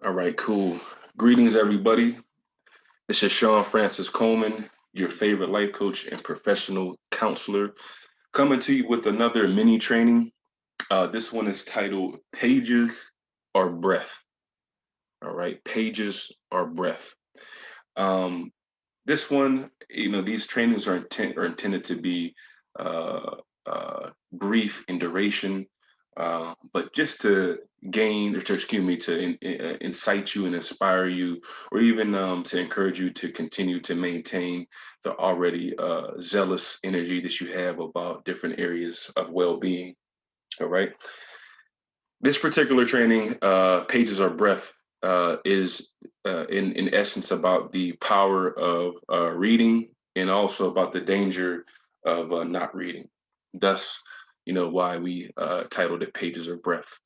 All right, cool. Greetings, everybody. This is Shawn Francis Coleman, your favorite life coach and professional counselor, coming to you with another mini training. This one is titled Pages or Breath. All right, Pages or Breath. Um, this one, these trainings are intended to be brief in duration, but just to gain, or to excuse me, to incite you and inspire you, or even to encourage you to continue to maintain the already zealous energy that you have about different areas of well-being. All right. This particular training, Pages or Breath, is in essence about the power of reading and also about the danger of not reading. Thus, why we titled it Pages or Breath.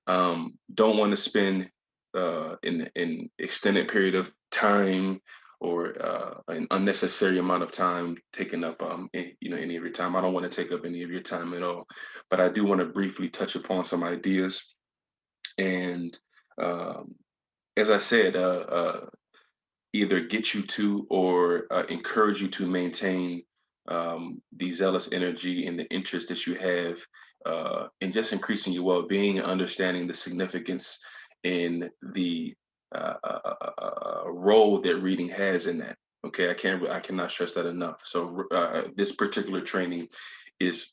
Don't want to spend an extended period of time or an unnecessary amount of time taking up any of your time. I don't want to take up any of your time at all, but I do want to briefly touch upon some ideas and um, as I said, either get you to or encourage you to maintain the zealous energy and the interest that you have in just increasing your well-being and understanding the significance in the role that reading has in that. Okay, I cannot stress that enough. So this particular training is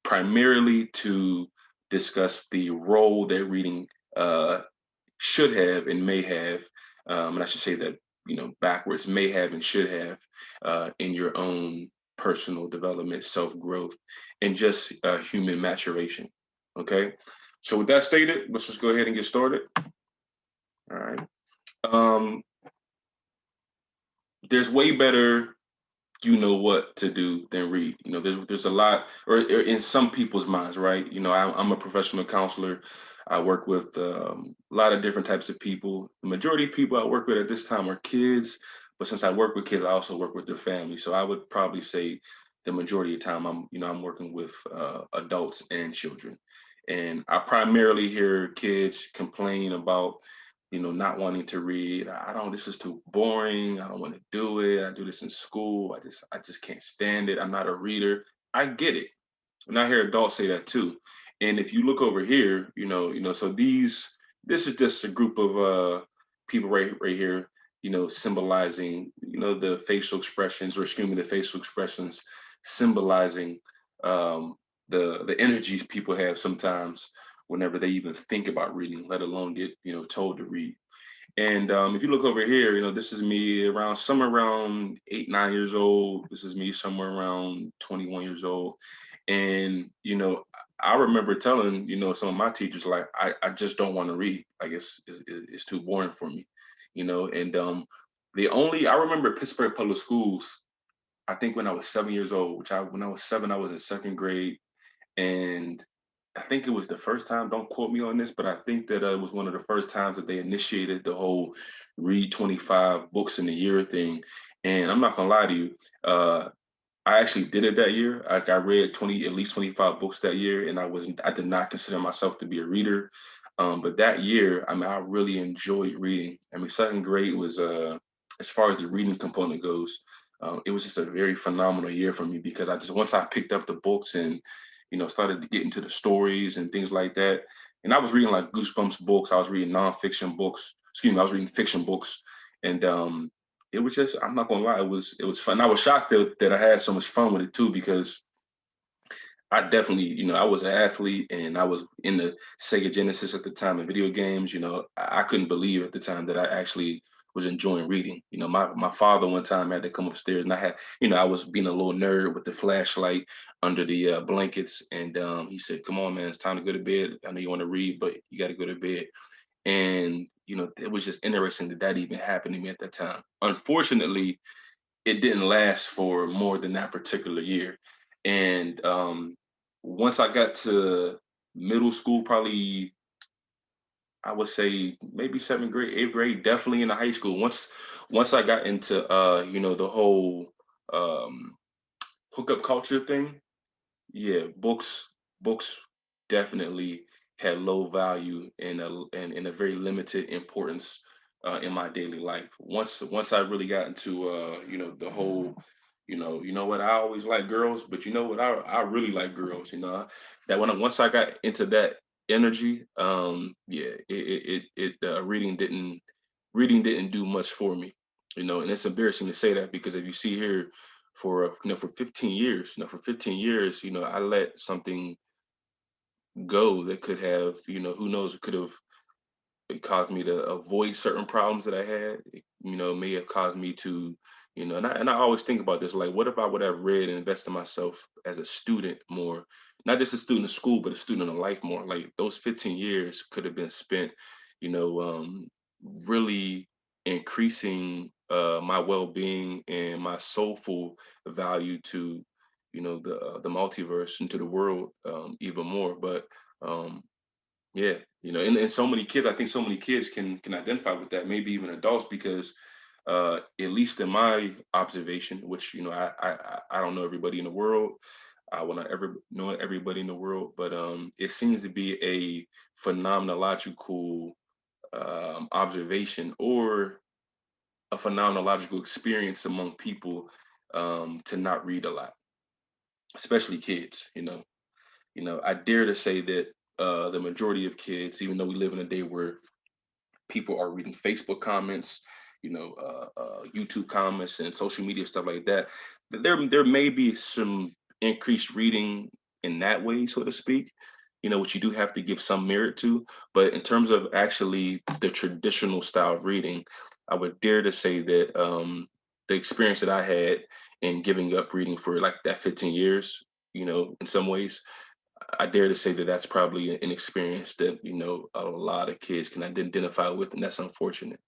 primarily to discuss the role that reading uh, should have and may have, and I should say that backwards, may have and should have in your own personal development, self growth, and just human maturation. Okay, so with that stated, let's just go ahead and get started. All right. Um, there's way better what to do than read. There's a lot, or in some people's minds, right? I'm a professional counselor. I work with a lot of different types of people. The majority of people I work with at this time are kids, but since I work with kids, I also work with their families. So I would probably say the majority of the time I'm working with adults and children, and I primarily hear kids complain about not wanting to read. I don't, this is too boring. I don't want to do it. I do this in school. I just can't stand it. I'm not a reader. I get it. And I hear adults say that too. And if you look over here, so this is just a group of people right here, symbolizing, the facial expressions, or excuse me, the facial expressions symbolizing the energies people have sometimes whenever they even think about reading, let alone get told to read. And if you look over here, this is me around somewhere around 8, 9 years old. This is me somewhere around 21 years old. And I remember telling some of my teachers, like, I just don't want to read. Like it's too boring for me. And the only I remember Pittsburgh Public Schools. I think when I was 7 years old, when I was seven, I was in second grade, and I think it was the first time. Don't quote me on this, but I think that it was one of the first times that they initiated the whole read 25 books in a year thing. And I'm not gonna lie to you, I actually did it that year. I read at least 25 books that year, and I did not consider myself to be a reader. But that year, I mean, I really enjoyed reading. I mean, second grade was, as far as the reading component goes, it was just a very phenomenal year for me because once I picked up the books and started to get into the stories and things like that. And I was reading like Goosebumps books. I was reading nonfiction books. Excuse me, I was reading fiction books, and it was just, I'm not gonna lie, it was fun. I was shocked that I had so much fun with it too because I definitely, I was an athlete and I was in the Sega Genesis at the time in video games. I couldn't believe at the time that I actually was enjoying reading. My father one time had to come upstairs and I was being a little nerd with the flashlight under the blankets. And he said, "Come on, man, it's time to go to bed. I know you want to read, but you got to go to bed." And, it was just interesting that even happened to me at that time. Unfortunately, it didn't last for more than that particular year. And once I got to middle school, probably I would say maybe seventh grade, eighth grade, definitely in the high school. Once I got into the whole um hookup culture thing, yeah, books definitely had low value and a very limited importance in my daily life. Once I really got into the whole, what, I always like girls, but you know what, I really like girls. That once I got into that energy, yeah, reading didn't do much for me. And it's embarrassing to say that, because if you see here, for 15 years, I let something go that could have, who knows, it could have, it caused me to avoid certain problems that I had. It may have caused me to, and I always think about this, like, what if I would have read and invested in myself as a student more, not just a student of school, but a student of life more. Like, those 15 years could have been spent, you know, um, really increasing my well-being and my soulful value to, the multiverse, and to the world, even more. But um, yeah, and so many kids, I think so many kids can identify with that, maybe even adults, because at least in my observation, which, I don't know everybody in the world. I will not ever know everybody in the world, but it seems to be a phenomenological observation, or a phenomenological experience among people, to not read a lot, especially kids. I dare to say that the majority of kids, even though we live in a day where people are reading Facebook comments, YouTube comments, and social media stuff like that, there may be some increased reading in that way, so to speak. Which you do have to give some merit to. But in terms of actually the traditional style of reading, I would dare to say that the experience that I had in giving up reading for like that 15 years, in some ways, I dare to say that that's probably an experience that, a lot of kids can identify with, and that's unfortunate.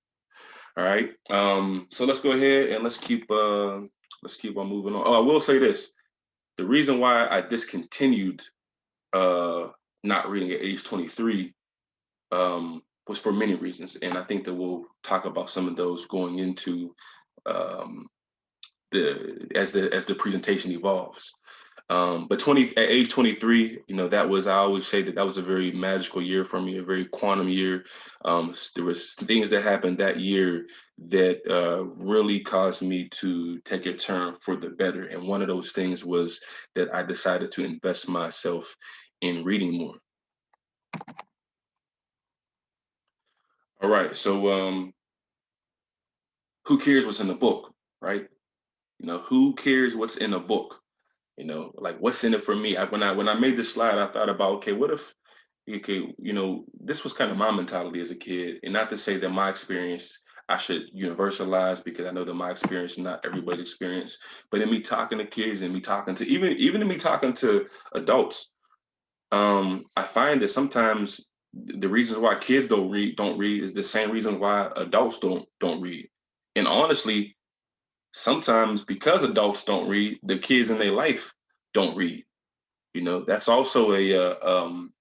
All right. So let's go ahead and let's keep on moving on. Oh, I will say this: the reason why I discontinued uh, not reading at age 23 was for many reasons, and I think that we'll talk about some of those going into um, the presentation evolves. But at age 23, that was, I always say that was a very magical year for me, a very quantum year. There was things that happened that year that really caused me to take a turn for the better. And one of those things was that I decided to invest myself in reading more. All right. So who cares what's in the book, right? Who cares what's in a book? Like, what's in it for me? When I made this slide, I thought about, okay, what if, okay, this was kind of my mentality as a kid, and not to say that my experience I should universalize, because I know that my experience is not everybody's experience. But in me talking to kids, and me talking to, even in me talking to adults, I find that sometimes the reasons why kids don't read is the same reason why adults don't read. And honestly, sometimes because adults don't read, the kids in their life don't read. That's also an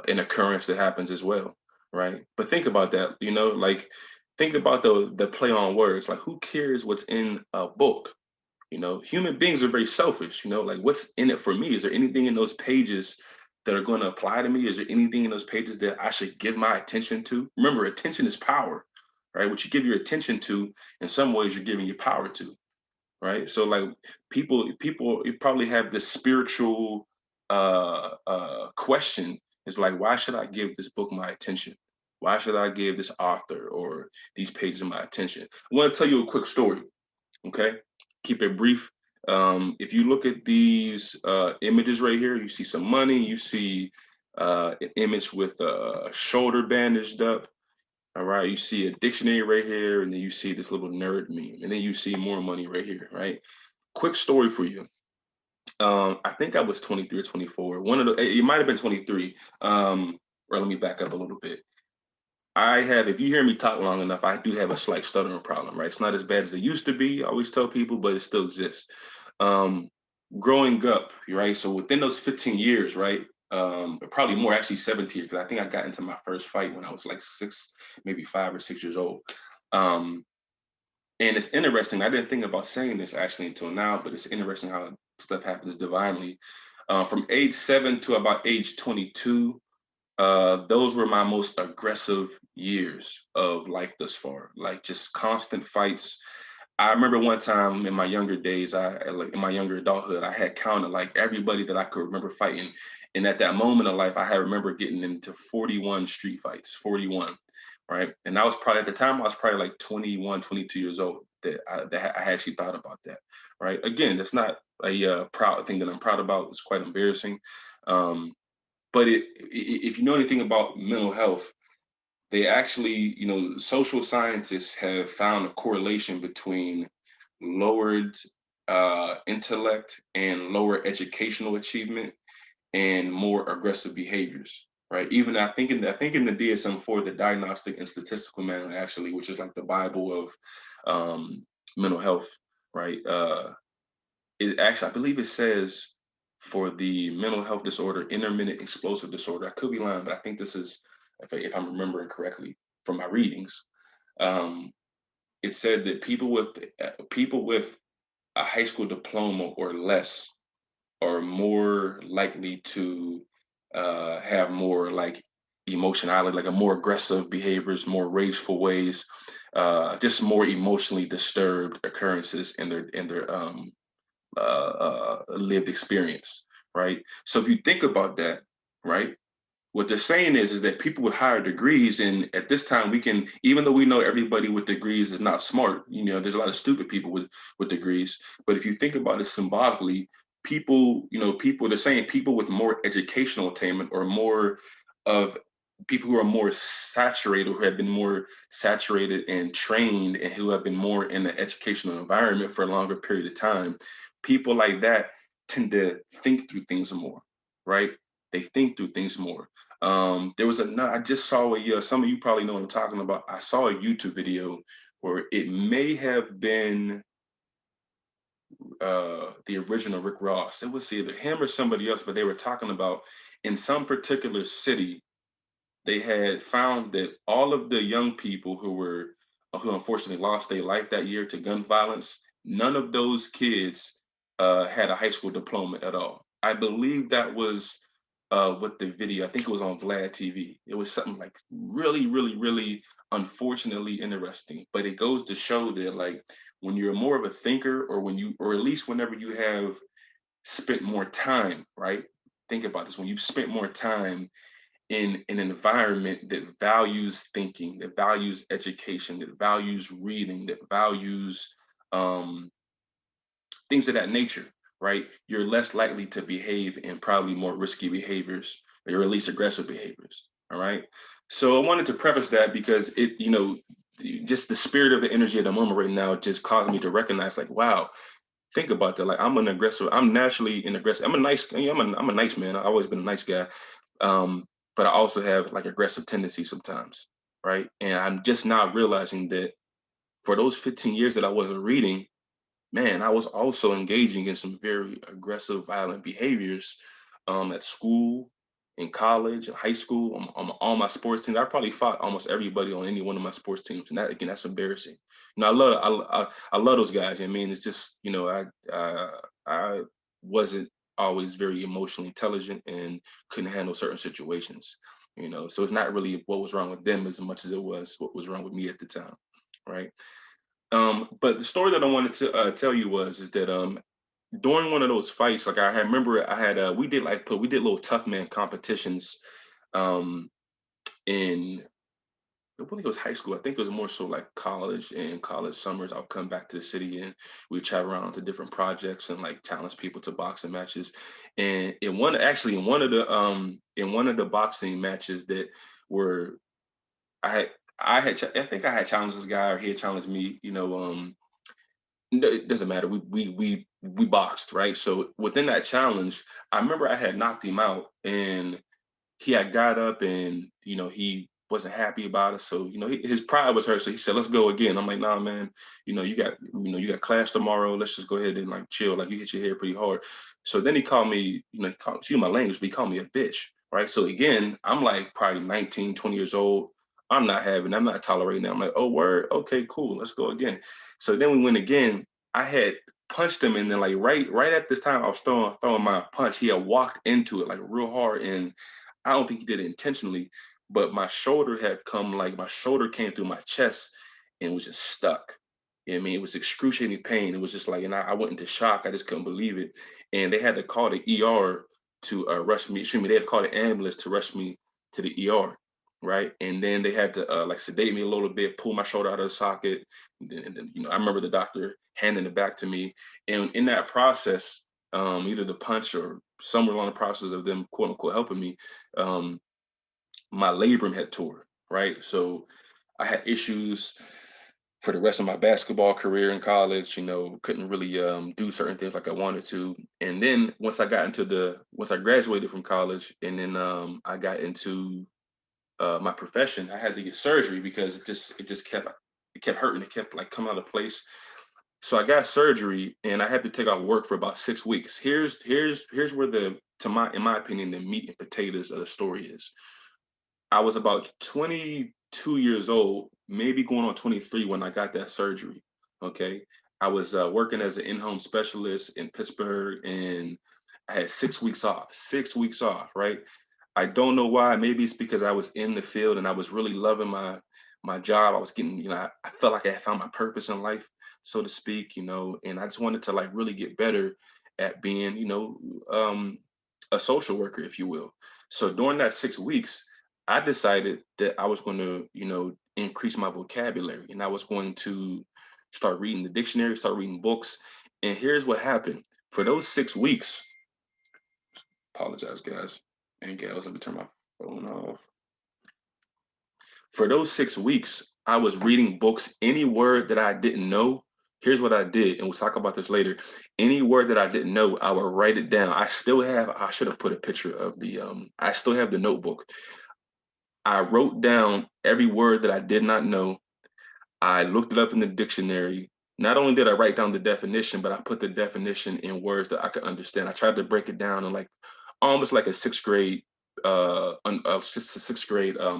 occurrence that happens as well, right? But think about that. Like, think about the play on words. Like, who cares what's in a book? Human beings are very selfish. Like, what's in it for me? Is there anything in those pages that are going to apply to me? Is there anything in those pages that I should give my attention to? Remember, attention is power, right? What you give your attention to, in some ways, you're giving your power to, right? So, like, people you probably have this spiritual question. It's like, why should I give this book my attention? Why should I give this author or these pages my attention? I want to tell you a quick story. Okay, keep it brief. If you look at these images right here, you see some money. You see an image with a shoulder bandaged up. All right, you see a dictionary right here, and then you see this little nerd meme, and then you see more money right here, right? Quick story for you. I think I was 23 or 24. One of the, it might have been 23. Or let me back up a little bit. If you hear me talk long enough, I do have a slight stuttering problem, right? It's not as bad as it used to be. I always tell people, but it still exists. Um, Growing up, right? So within those 15 years, right? Probably more, actually 17 years, because I think I got into my first fight when I was like 6, maybe 5 or 6 years old. Um, and it's interesting. I didn't think about saying this actually until now, but it's interesting how stuff happens divinely. From age 7 to about age 22, Those were my most aggressive years of life thus far. Like just constant fights. I remember one time in my younger days, like in my younger adulthood, I had counted like everybody that I could remember fighting. And at that moment of life, I had remember getting into 41 street fights, 41, right? And I was probably at the time I was probably like 21, 22 years old that I actually thought about that, right? Again, it's not a proud thing that I'm proud about. It's quite embarrassing. Um, but if you know anything about mental health, they actually, social scientists have found a correlation between lowered intellect and lower educational achievement and more aggressive behaviors, right? Even I think in the DSM-4, the Diagnostic and Statistical Manual, actually, which is like the Bible of mental health, right? It actually, I believe it says for the mental health disorder, intermittent explosive disorder. I could be lying, but I think this is, if I'm remembering correctly from my readings. Um, it said that people with a high school diploma or less are more likely to have more like emotionality, like a more aggressive behaviors, more rageful ways, just more emotionally disturbed occurrences in their lived experience, right? So if you think about that, right, what they're saying is that people with higher degrees, and at this time we can, even though we know everybody with degrees is not smart, there's a lot of stupid people with degrees. But if you think about it symbolically, people they're saying people with more educational attainment or more of people who are more saturated, who have been more saturated and trained, and who have been more in the educational environment for a longer period of time, people like that tend to think through things more, right? They think through things more. There was I just saw some of you probably know what I'm talking about. I saw a YouTube video where it may have been the original Rick Ross. It was either him or somebody else, but they were talking about in some particular city, they had found that all of the young people who unfortunately lost their life that year to gun violence, none of those kids had a high school diploma at all. I believe that was what the video. I think it was on Vlad TV. It was something like really, really, really unfortunately interesting. But it goes to show that like when you're more of a thinker, or at least whenever you have spent more time, right? Think about this: when you've spent more time in an environment that values thinking, that values education, that values reading, that values um, things of that nature, right? You're less likely to behave in probably more risky behaviors, or at least aggressive behaviors. All right. So I wanted to preface that because just the spirit of the energy at the moment right now just caused me to recognize, like, wow, think about that. Like, I'm naturally an aggressive. I'm a nice man. I've always been a nice guy. Um, but I also have like aggressive tendencies sometimes, right? And I'm just now realizing that for those 15 years that I wasn't reading, man, I was also engaging in some very aggressive, violent behaviors at school, in college, in high school, on all my sports teams. I probably fought almost everybody on any one of my sports teams, and that again, that's embarrassing. I love those guys. I mean, it's just I wasn't always very emotionally intelligent and couldn't handle certain situations. So it's not really what was wrong with them as much as it was what was wrong with me at the time, right? But the story that I wanted to tell you is that during one of those fights, like remember I had we did little tough man competitions um in I believe it was high school. I think it was more so like college, and college summers. I'll come back to the city and we chat around to different projects and like challenge people to boxing matches. And in one of the boxing matches that were I had I think I had challenged this guy, or he had challenged me. No, it doesn't matter. We boxed, right? So within that challenge, I remember I had knocked him out, and he had got up, and he wasn't happy about it. So his pride was hurt. So he said, "Let's go again." I'm like, "Nah, man. You got class tomorrow. Let's just go ahead and like chill. Like you hit your head pretty hard." So then he called me. Excuse my language, but he called me a bitch, right? So again, I'm like probably 19, 20 years old. I'm not tolerating that. I'm like, "Oh, word. Okay, cool. Let's go again." So then we went again. I had punched him, and then like right at this time I was throwing my punch, he had walked into it like real hard, and I don't think he did it intentionally, but my shoulder came through my chest and was just stuck. You know what I mean? It was excruciating pain. It was just like, and I went into shock. I just couldn't believe it. And they had to call the ER to rush me. Excuse me, they had to call the ambulance to rush me to the ER. Right. And then they had to like sedate me a little bit, pull my shoulder out of the socket. And then, I remember the doctor handing it back to me. And in that process, either the punch or somewhere along the process of them quote unquote helping me, um, my labrum had tore, right? So I had issues for the rest of my basketball career in college, couldn't really do certain things like I wanted to. And then once I graduated from college and then I got into my profession, I had to get surgery because it kept hurting. It kept like coming out of place. So I got surgery and I had to take off work for about 6 weeks. Here's where in my opinion, the meat and potatoes of the story is. I was about 22 years old, maybe going on 23 when I got that surgery. Okay. I was working as an in-home specialist in Pittsburgh and I had 6 weeks off, 6 weeks off, right? I don't know why. Maybe it's because I was in the field and I was really loving my job. I was getting, I felt like I had found my purpose in life, so to speak, and I just wanted to like really get better at being, a social worker, if you will. So during that 6 weeks, I decided that I was going to, increase my vocabulary and I was going to start reading the dictionary, start reading books. And here's what happened. For those 6 weeks, apologize, guys and gals, let me turn my phone off. For those 6 weeks, I was reading books. Any word that I didn't know, here's what I did, and we'll talk about this later. Any word that I didn't know, I would write it down. I should have put a picture of I still have the notebook. I wrote down every word that I did not know. I looked it up in the dictionary. Not only did I write down the definition, but I put the definition in words that I could understand. I tried to break it down in like almost like a sixth grade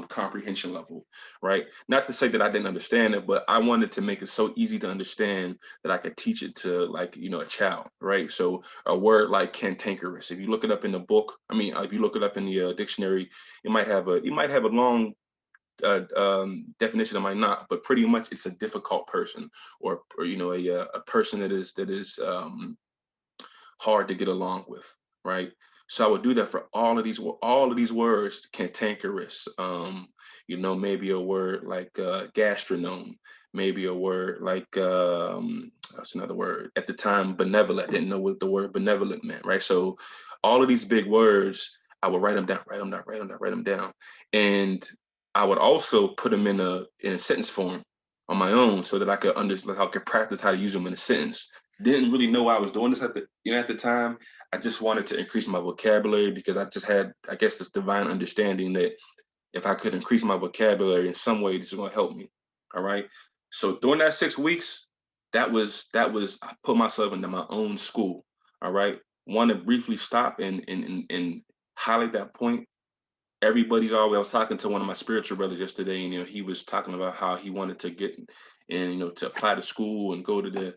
comprehension level, right? Not to say that I didn't understand it, but I wanted to make it so easy to understand that I could teach it to like a child, right? So a word like cantankerous, if you look it up in the book, I mean, if you look it up in the dictionary, it might have a long definition, it might not, but pretty much it's a difficult person, or a person that is hard to get along with, right? So I would do that for all of these words, cantankerous, maybe a word like gastronome, maybe a word like that's another word. At the time, benevolent, I didn't know what the word benevolent meant, right? So all of these big words, I would write them down, write them down, write them down, write them down. And I would also put them in a sentence form on my own so that I could understand, I could practice how to use them in a sentence. Didn't really know why I was doing this at the time. I just wanted to increase my vocabulary because I just had, I guess, this divine understanding that if I could increase my vocabulary in some way, this is going to help me. All right. So during that 6 weeks, I put myself into my own school. All right. Want to briefly stop and highlight that point. I was talking to one of my spiritual brothers yesterday, and he was talking about how he wanted to get and to apply to school and go to the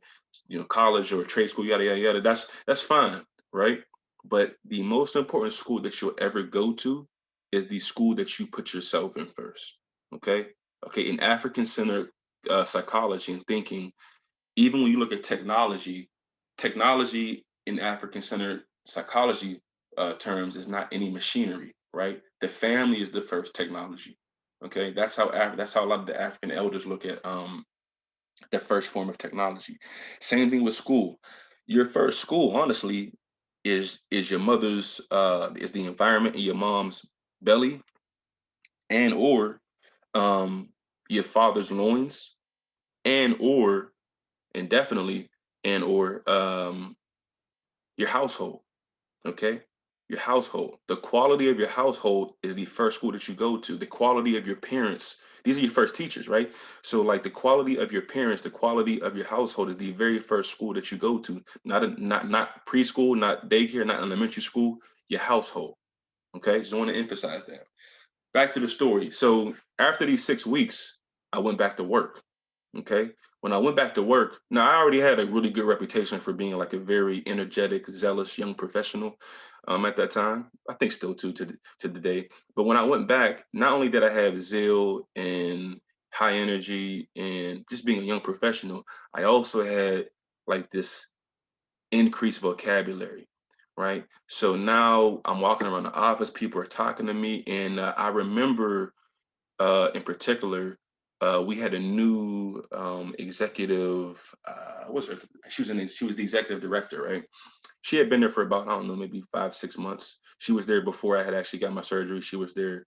college or trade school, yada yada yada. That's fine, right? But the most important school that you'll ever go to is the school that you put yourself in first. Okay. Okay. In African centered psychology and thinking, even when you look at technology in African centered psychology terms is not any machinery, right? The family is the first technology. Okay, that's how a lot of the African elders look at the first form of technology. Same thing with school. Your first school, honestly, is your mother's is the environment in your mom's belly and or um your father's loins and or and definitely and or your household. Okay. Your household, the quality of your household is the first school that you go to. The quality of your parents, these are your first teachers, right? So like the quality of your parents, the quality of your household is the very first school that you go to. Not preschool, not daycare, not elementary school, your household. Okay, just want to emphasize that. Back to the story. So after these 6 weeks, I went back to work. Okay. When I went back to work, now I already had a really good reputation for being like a very energetic, zealous young professional at that time. I think still too to the day. But when I went back, not only did I have zeal and high energy and just being a young professional, I also had like this increased vocabulary, right? So now I'm walking around the office, people are talking to me, and I remember in particular, we had a new executive. What's her? She was the executive director, right? She had been there for about, I don't know, maybe 5, 6 months. She was there before I had actually got my surgery. She was there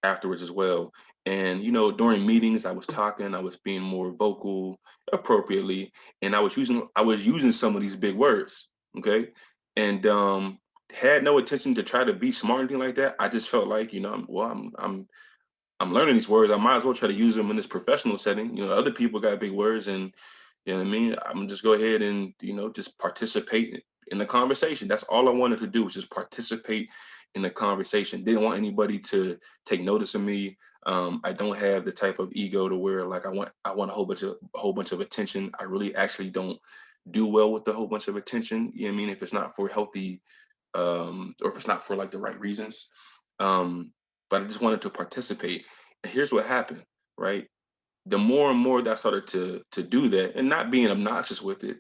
afterwards as well. And during meetings, I was talking, I was being more vocal appropriately, and I was using some of these big words. Okay, and had no intention to try to be smart or anything like that. I just felt like, I'm learning these words. I might as well try to use them in this professional setting. Other people got big words, and you know what I mean. I'm gonna just go ahead and just participate in the conversation. That's all I wanted to do, was just participate in the conversation. Didn't want anybody to take notice of me. I don't have the type of ego to where like I want a whole bunch of attention. I really actually don't do well with the whole bunch of attention. You know what I mean? If it's not for healthy, or if it's not for like the right reasons. Um, but I just wanted to participate. And here's what happened, right? The more and more that I started to do that, and not being obnoxious with it,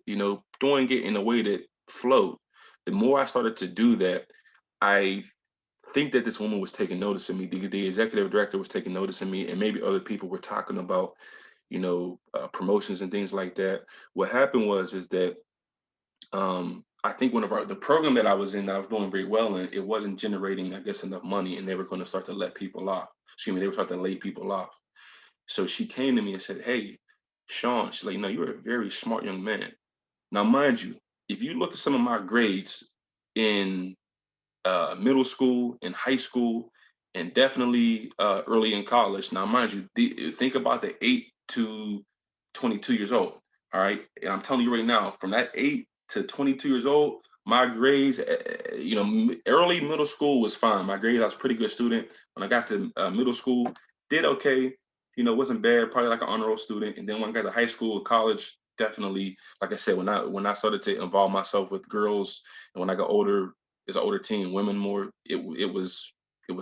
doing it in a way that flowed. The more I started to do that, I think that this woman was taking notice of me. The executive director was taking notice of me, and maybe other people were talking about, promotions and things like that. What happened was is that I think one of the program that I was in that I was doing very well in, it wasn't generating, I guess, enough money, and they were going to start to let people off. Excuse me, they were starting to lay people off. So she came to me and said, "Hey, Shawn," she's like, "No, you're a very smart young man." Now, mind you, if you look at some of my grades in middle school, in high school, and definitely early in college. Now, mind you, think about the 8 to 22 years old. All right, and I'm telling you right now, from that 8 to 22 years old, my grades, early middle school was fine. My grades, I was a pretty good student. When I got to middle school, did okay. Wasn't bad. Probably like an honor roll student. And then when I got to high school, college, definitely, like I said, when I started to involve myself with girls, and when I got older, as an older teen, women more, it was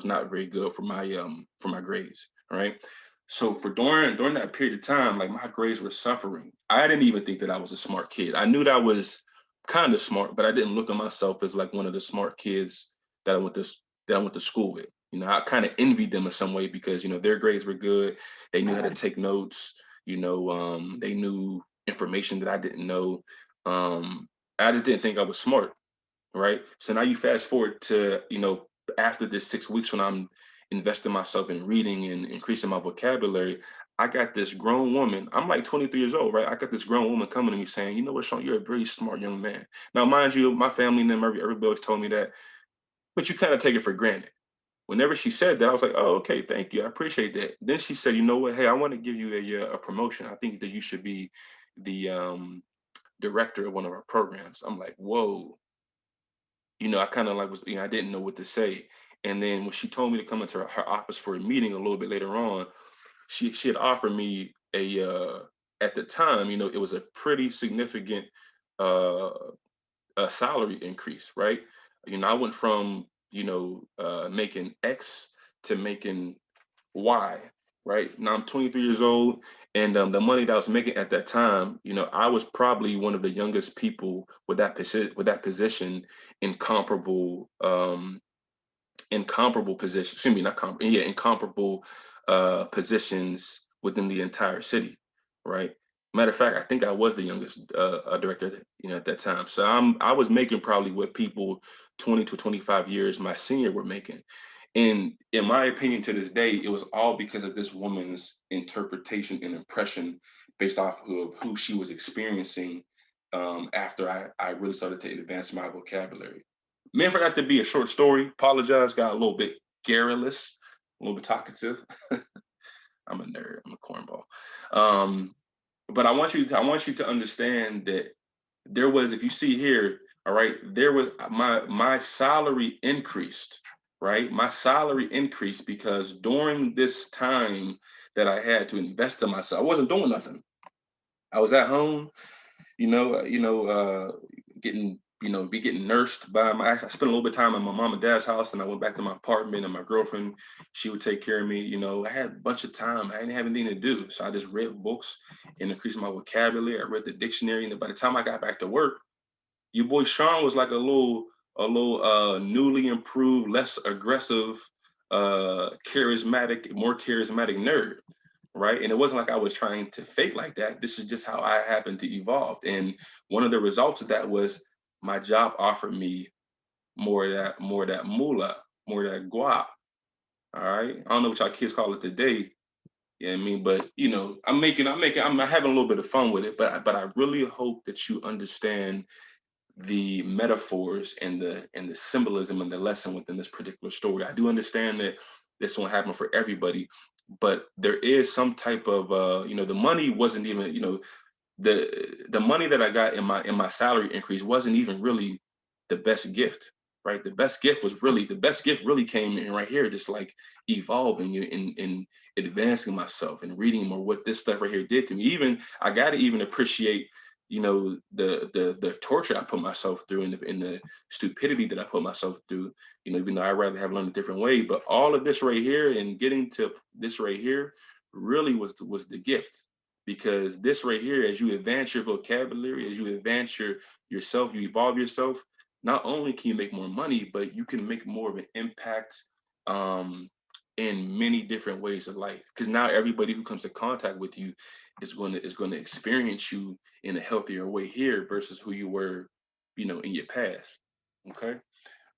not very good for my grades. All right. So for during that period of time, like my grades were suffering. I didn't even think that I was a smart kid. I knew that I was kind of smart, but I didn't look at myself as like one of the smart kids that I went to that I went to school with. I kind of envied them in some way because their grades were good. They knew how to take notes. They knew information that I didn't know. I just didn't think I was smart, right? So now you fast forward to, after this 6 weeks when I'm investing myself in reading and increasing my vocabulary, I got this grown woman. I'm like 23 years old, right? I got this grown woman coming to me saying, "You know what, Shawn, you're a very smart young man." Now, mind you, my family and them, everybody always told me that, but you kind of take it for granted. Whenever she said that, I was like, "Oh, okay, thank you. I appreciate that." Then she said, "You know what? Hey, I want to give you a promotion. I think that you should be the director of one of our programs." I'm like, "Whoa." I kind of like I didn't know what to say. And then when she told me to come into her office for a meeting a little bit later on, she had offered me at the time, it was a pretty significant uh, a salary increase, right? I went from making X to making Y, right? Now I'm 23 years old, and the money that I was making at that time, I was probably one of the youngest people with that position in comparable positions. Excuse me, not yeah, in comparable positions within the entire city, right? Matter of fact, I think I was the youngest director, at that time. So I was making probably what people 20 to 25 years my senior were making. And in my opinion, to this day, it was all because of this woman's interpretation and impression based off of who she was experiencing after I really started to advance my vocabulary. Man, forgot to be a short story. Apologize, got a little bit garrulous, a little bit talkative. I'm a nerd. I'm a cornball. Um, but I want you to understand that there was, if you see here, all right, there was my salary increased, right? My salary increased because during this time that I had to invest in myself, I wasn't doing nothing. I was at home, getting, be getting nursed by I spent a little bit of time at my mom and dad's house, and I went back to my apartment, and my girlfriend, she would take care of me. I had a bunch of time. I didn't have anything to do. So I just read books and increased my vocabulary. I read the dictionary. And then by the time I got back to work, your boy Shawn was like a little newly improved, less aggressive, more charismatic nerd, right? And it wasn't like I was trying to fake like that. This is just how I happened to evolve. And one of the results of that was my job offered me more of that moolah, more of that guap. All right. I don't know what y'all kids call it today. You know what I mean? But I'm having a little bit of fun with it. But I really hope that you understand the metaphors and the symbolism and the lesson within this particular story. I do understand that this won't happen for everybody, but there is some type of the money wasn't even, the money that I got in my salary increase wasn't even really the best gift, right? The best gift really came in right here, just like evolving and advancing myself and reading more what this stuff right here did to me. Even I got to even appreciate, the torture I put myself through and the stupidity that I put myself through. Even though I'd rather have learned a different way, but all of this right here and getting to this right here really was the gift, because this right here, as you advance your vocabulary, as you advance yourself, you evolve yourself, not only can you make more money, but you can make more of an impact, um, in many different ways of life, because now everybody who comes to contact with you is going to experience you in a healthier way here versus who you were, in your past. Okay.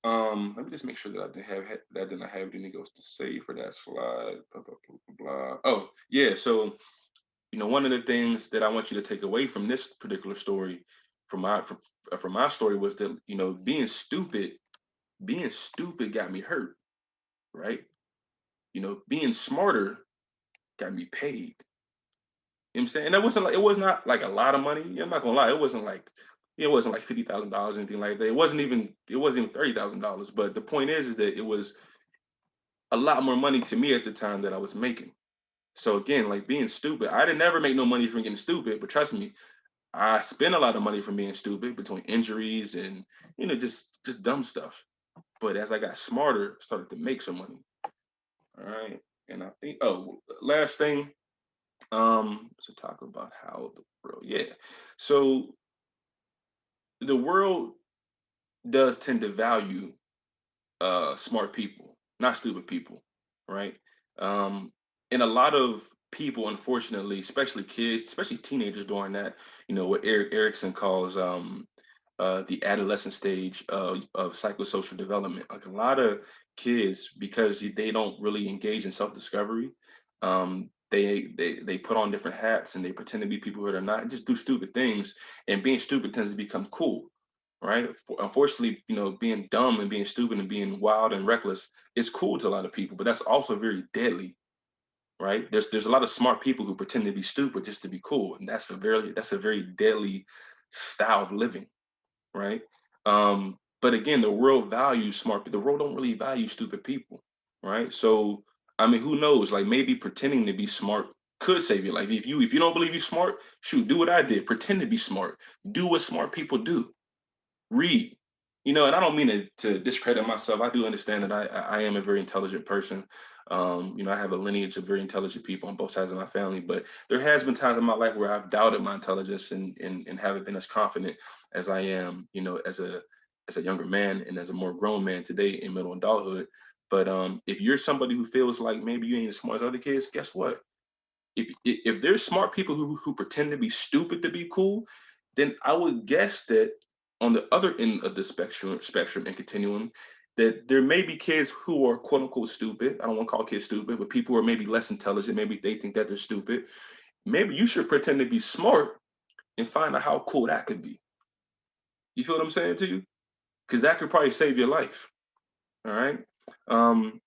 Let me just make sure that I did not have anything else to say for that slide. Blah, blah, blah, blah, blah. Oh yeah, so one of the things that I want you to take away from this particular story, from my story, was that being stupid got me hurt, right? Being smarter got me paid. You know what I'm saying? And it was not like a lot of money. I'm not gonna lie, it wasn't like $50,000, anything like that. It wasn't even $30,000. But the point is that it was a lot more money to me at the time that I was making. So again, like being stupid, I didn't never make no money from getting stupid, but trust me, I spent a lot of money from being stupid between injuries and just dumb stuff. But as I got smarter, I started to make some money. All right. And I think, last thing, to talk about how the world, yeah. So the world does tend to value smart people, not stupid people, right? Um, and a lot of people, unfortunately, especially kids, especially teenagers, during that, what Eric Erickson calls the adolescent stage of psychosocial development. Like a lot of kids, because they don't really engage in self-discovery, they put on different hats and they pretend to be people who they're not, and just do stupid things. And being stupid tends to become cool, right? Unfortunately, being dumb and being stupid and being wild and reckless is cool to a lot of people, but that's also very deadly, right? There's a lot of smart people who pretend to be stupid just to be cool, and that's a very deadly style of living, right? But again, the world values smart people. The world don't really value stupid people, right? So I mean, who knows? Like maybe pretending to be smart could save your life. If you don't believe you're smart, shoot, do what I did. Pretend to be smart. Do what smart people do. Read. And I don't mean to discredit myself. I do understand that I am a very intelligent person. I have a lineage of very intelligent people on both sides of my family, but there has been times in my life where I've doubted my intelligence and haven't been as confident as I am, as a younger man and as a more grown man today in middle adulthood. But if you're somebody who feels like maybe you ain't as smart as other kids, guess what? If there's smart people who pretend to be stupid to be cool, then I would guess that on the other end of the spectrum and continuum, that there may be kids who are quote unquote stupid. I don't want to call kids stupid, but people who are maybe less intelligent, maybe they think that they're stupid. Maybe you should pretend to be smart and find out how cool that could be. You feel what I'm saying to you? Because that could probably save your life. All right. Um,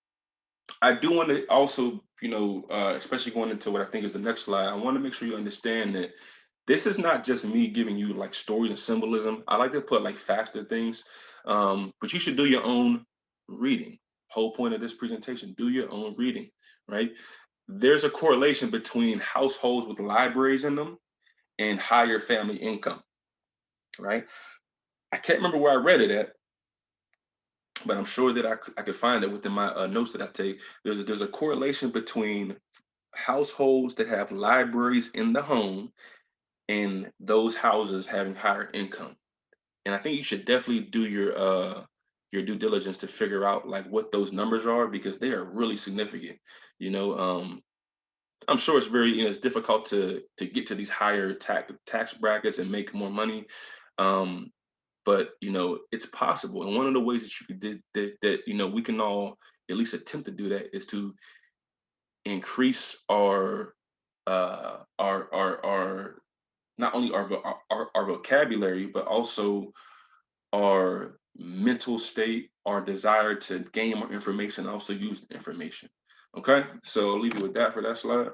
I do want to also, especially going into what I think is the next slide, I want to make sure you understand that this is not just me giving you like stories and symbolism. I like to put like facts to things, but you should do your own reading. Whole point of this presentation: do your own reading, right? There's a correlation between households with libraries in them and higher family income, right? I can't remember where I read it at, but I'm sure that I could find it within my notes that I take. There's a correlation between households that have libraries in the home and those houses having higher income. And I think you should definitely do your due diligence to figure out like what those numbers are because they are really significant. You know, I'm sure it's very it's difficult to get to these higher tax brackets and make more money. Um, but it's possible, and one of the ways that you could that we can all at least attempt to do that is to increase our not only our vocabulary but also our mental state, our desire to gain more information, also use the information. Okay, so I'll leave you with that for that slide.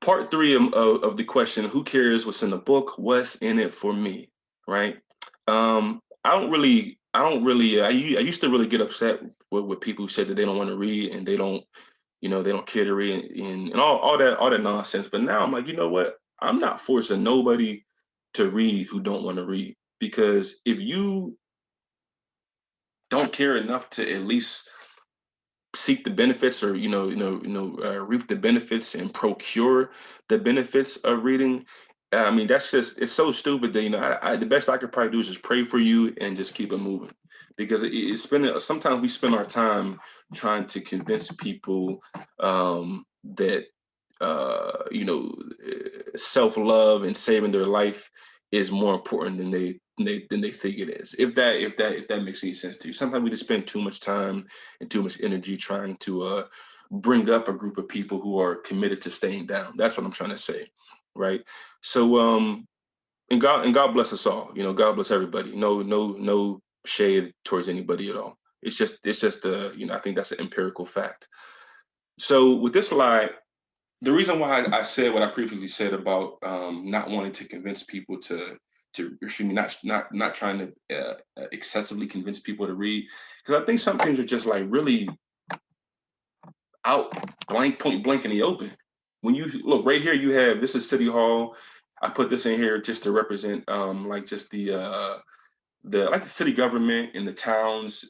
Part three of the question: Who cares what's in the book? What's in it for me? Right? I used to really get upset with people who said that they don't want to read and they don't care to read and all that nonsense. But now I'm like, you know what? I'm not forcing nobody to read who don't want to read because if you don't care enough to at least seek the benefits or reap the benefits and procure the benefits of reading. I mean, that's just it's so stupid that the best I could probably do is just pray for you and just keep it moving because it's spending sometimes we spend our time trying to convince people that self-love and saving their life is more important than they think it is. If that makes any sense to you. Sometimes we just spend too much time and too much energy trying to bring up a group of people who are committed to staying down. That's what I'm trying to say, right? So and God bless us all. God bless everybody. No shade towards anybody at all. It's just I think that's an empirical fact. So with this slide, the reason why I said what I previously said about not wanting to convince people to excuse me, not trying to excessively convince people to read, because I think some things are just like really out point blank in the open. When you look right here, you have this is City Hall. I put this in here just to represent like just the like the city government and the towns,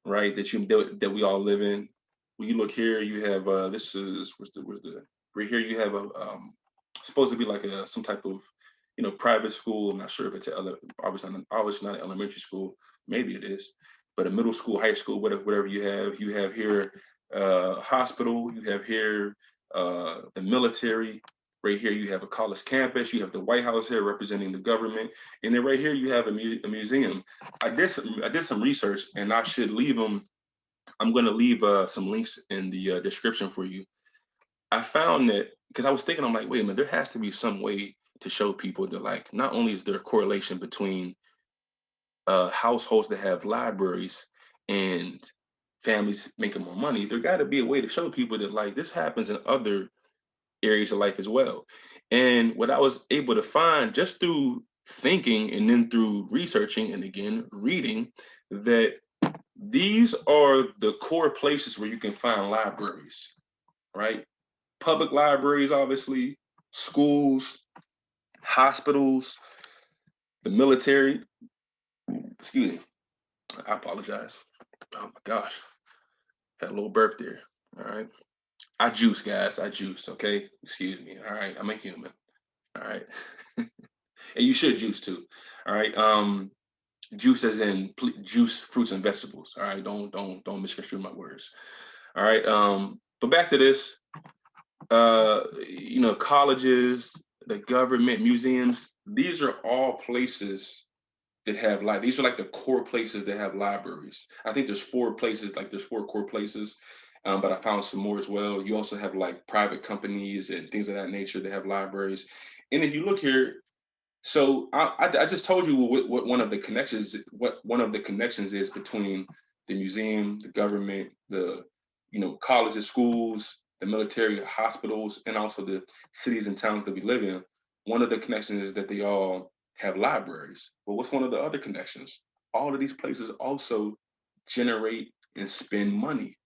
right? That we all live in. When you look here, you have this is where's the right here you have a supposed to be like a some type of private school. I'm not sure if it's obviously not an elementary school. Maybe it is, but a middle school, high school, whatever you have. You have here hospital. You have here the military. Right here, you have a college campus. You have the White House here representing the government, and then right here you have a museum. I did some research, and I should leave them. I'm going to leave some links in the description for you. I found that because I was thinking, I'm like, wait a minute, there has to be some way to show people that like not only is there a correlation between households that have libraries and families making more money, there got to be a way to show people that like this happens in other areas of life as well. And what I was able to find just through thinking and then through researching and again reading that these are the core places where you can find libraries, right? Public libraries, obviously, schools, hospitals, the military. Excuse me. I apologize. Oh my gosh. Had a little burp there. All right. I juice, guys. I juice. Okay. Excuse me. All right. I'm a human. All right. And you should juice too. All right. Juice as in juice fruits and vegetables. All right. Don't misconstrue my words. All right. But back to this. Colleges, the government, museums. These are all places that have like these are like the core places that have libraries. I think there's four places. Like there's four core places. But I found some more as well. You also have like private companies and things of that nature that have libraries. And if you look here, so I just told you what one of the connections is between the museum, the government, the colleges, schools, the military, hospitals, and also the cities and towns that we live in. One of the connections is that they all have libraries. But what's one of the other connections? All of these places also generate and spend money.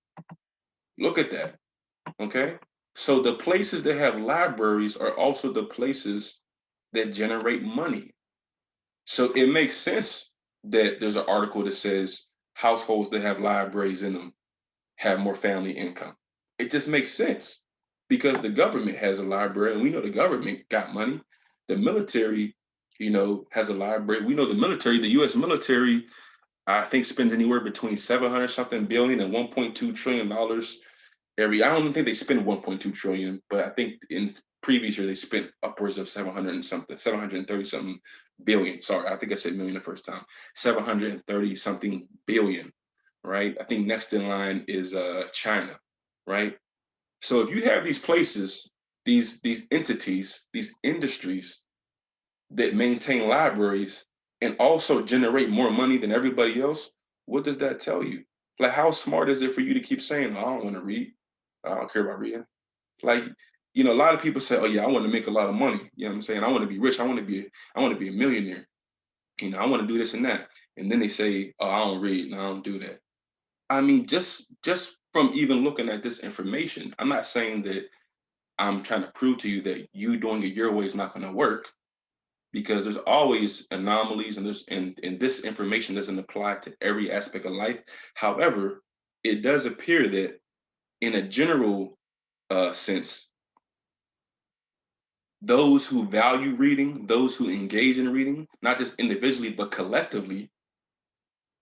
Look at that. Okay. So the places that have libraries are also the places that generate money. So it makes sense that there's an article that says households that have libraries in them have more family income. It just makes sense because the government has a library, and we know the government got money. The military, has a library. We know the military, the U.S. military, I think spends anywhere between 700 something billion and 1.2 trillion dollars I don't think they spend 1.2 trillion, but I think in previous year they spent upwards of 700 and something, 730 something billion. Sorry, I think I said million the first time. 730 something billion, right? I think next in line is China, right? So if you have these places, these entities, these industries that maintain libraries and also generate more money than everybody else, what does that tell you? Like, how smart is it for you to keep saying, "Oh, I don't want to read. I don't care about reading." Like, a lot of people say, "Oh yeah, I want to make a lot of money." You know what I'm saying? I want to be rich. I want to be a millionaire. I want to do this and that. And then they say, "Oh, I don't read. No, I don't do that." I mean, just from even looking at this information, I'm not saying that I'm trying to prove to you that you doing it your way is not going to work, because there's always anomalies, and this information doesn't apply to every aspect of life. However, it does appear that in a general sense, those who value reading, those who engage in reading, not just individually but collectively,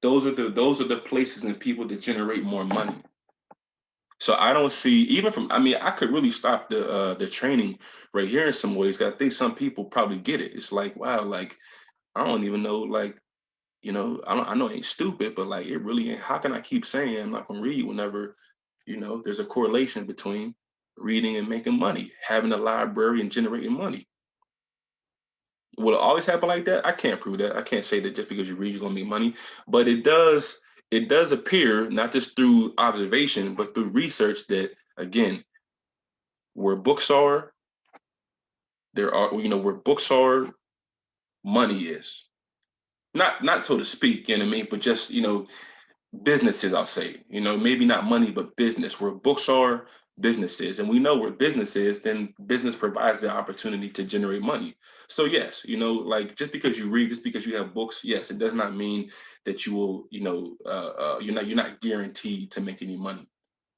those are the places and people that generate more money. So I don't see, even from, I mean, I could really stop the training right here in some ways, 'cause I think some people probably get it. It's like, wow, like I don't even know, like, I know it ain't stupid, but like it really ain't. How can I keep saying I'm not gonna read whenever, there's a correlation between reading and making money, having a library and generating money? Will it always happen like that? I can't prove that. I can't say that just because you read you're gonna make money, but it does appear, not just through observation, but through research, that again, where books are, where books are, money is. Not so to speak, you know what I mean, but just, businesses, I'll say, maybe not money, but business. Where books are, businesses. And we know where business is, then business provides the opportunity to generate money. So yes, like, just because you read, just because you have books, yes, it does not mean that you will, you're not guaranteed to make any money.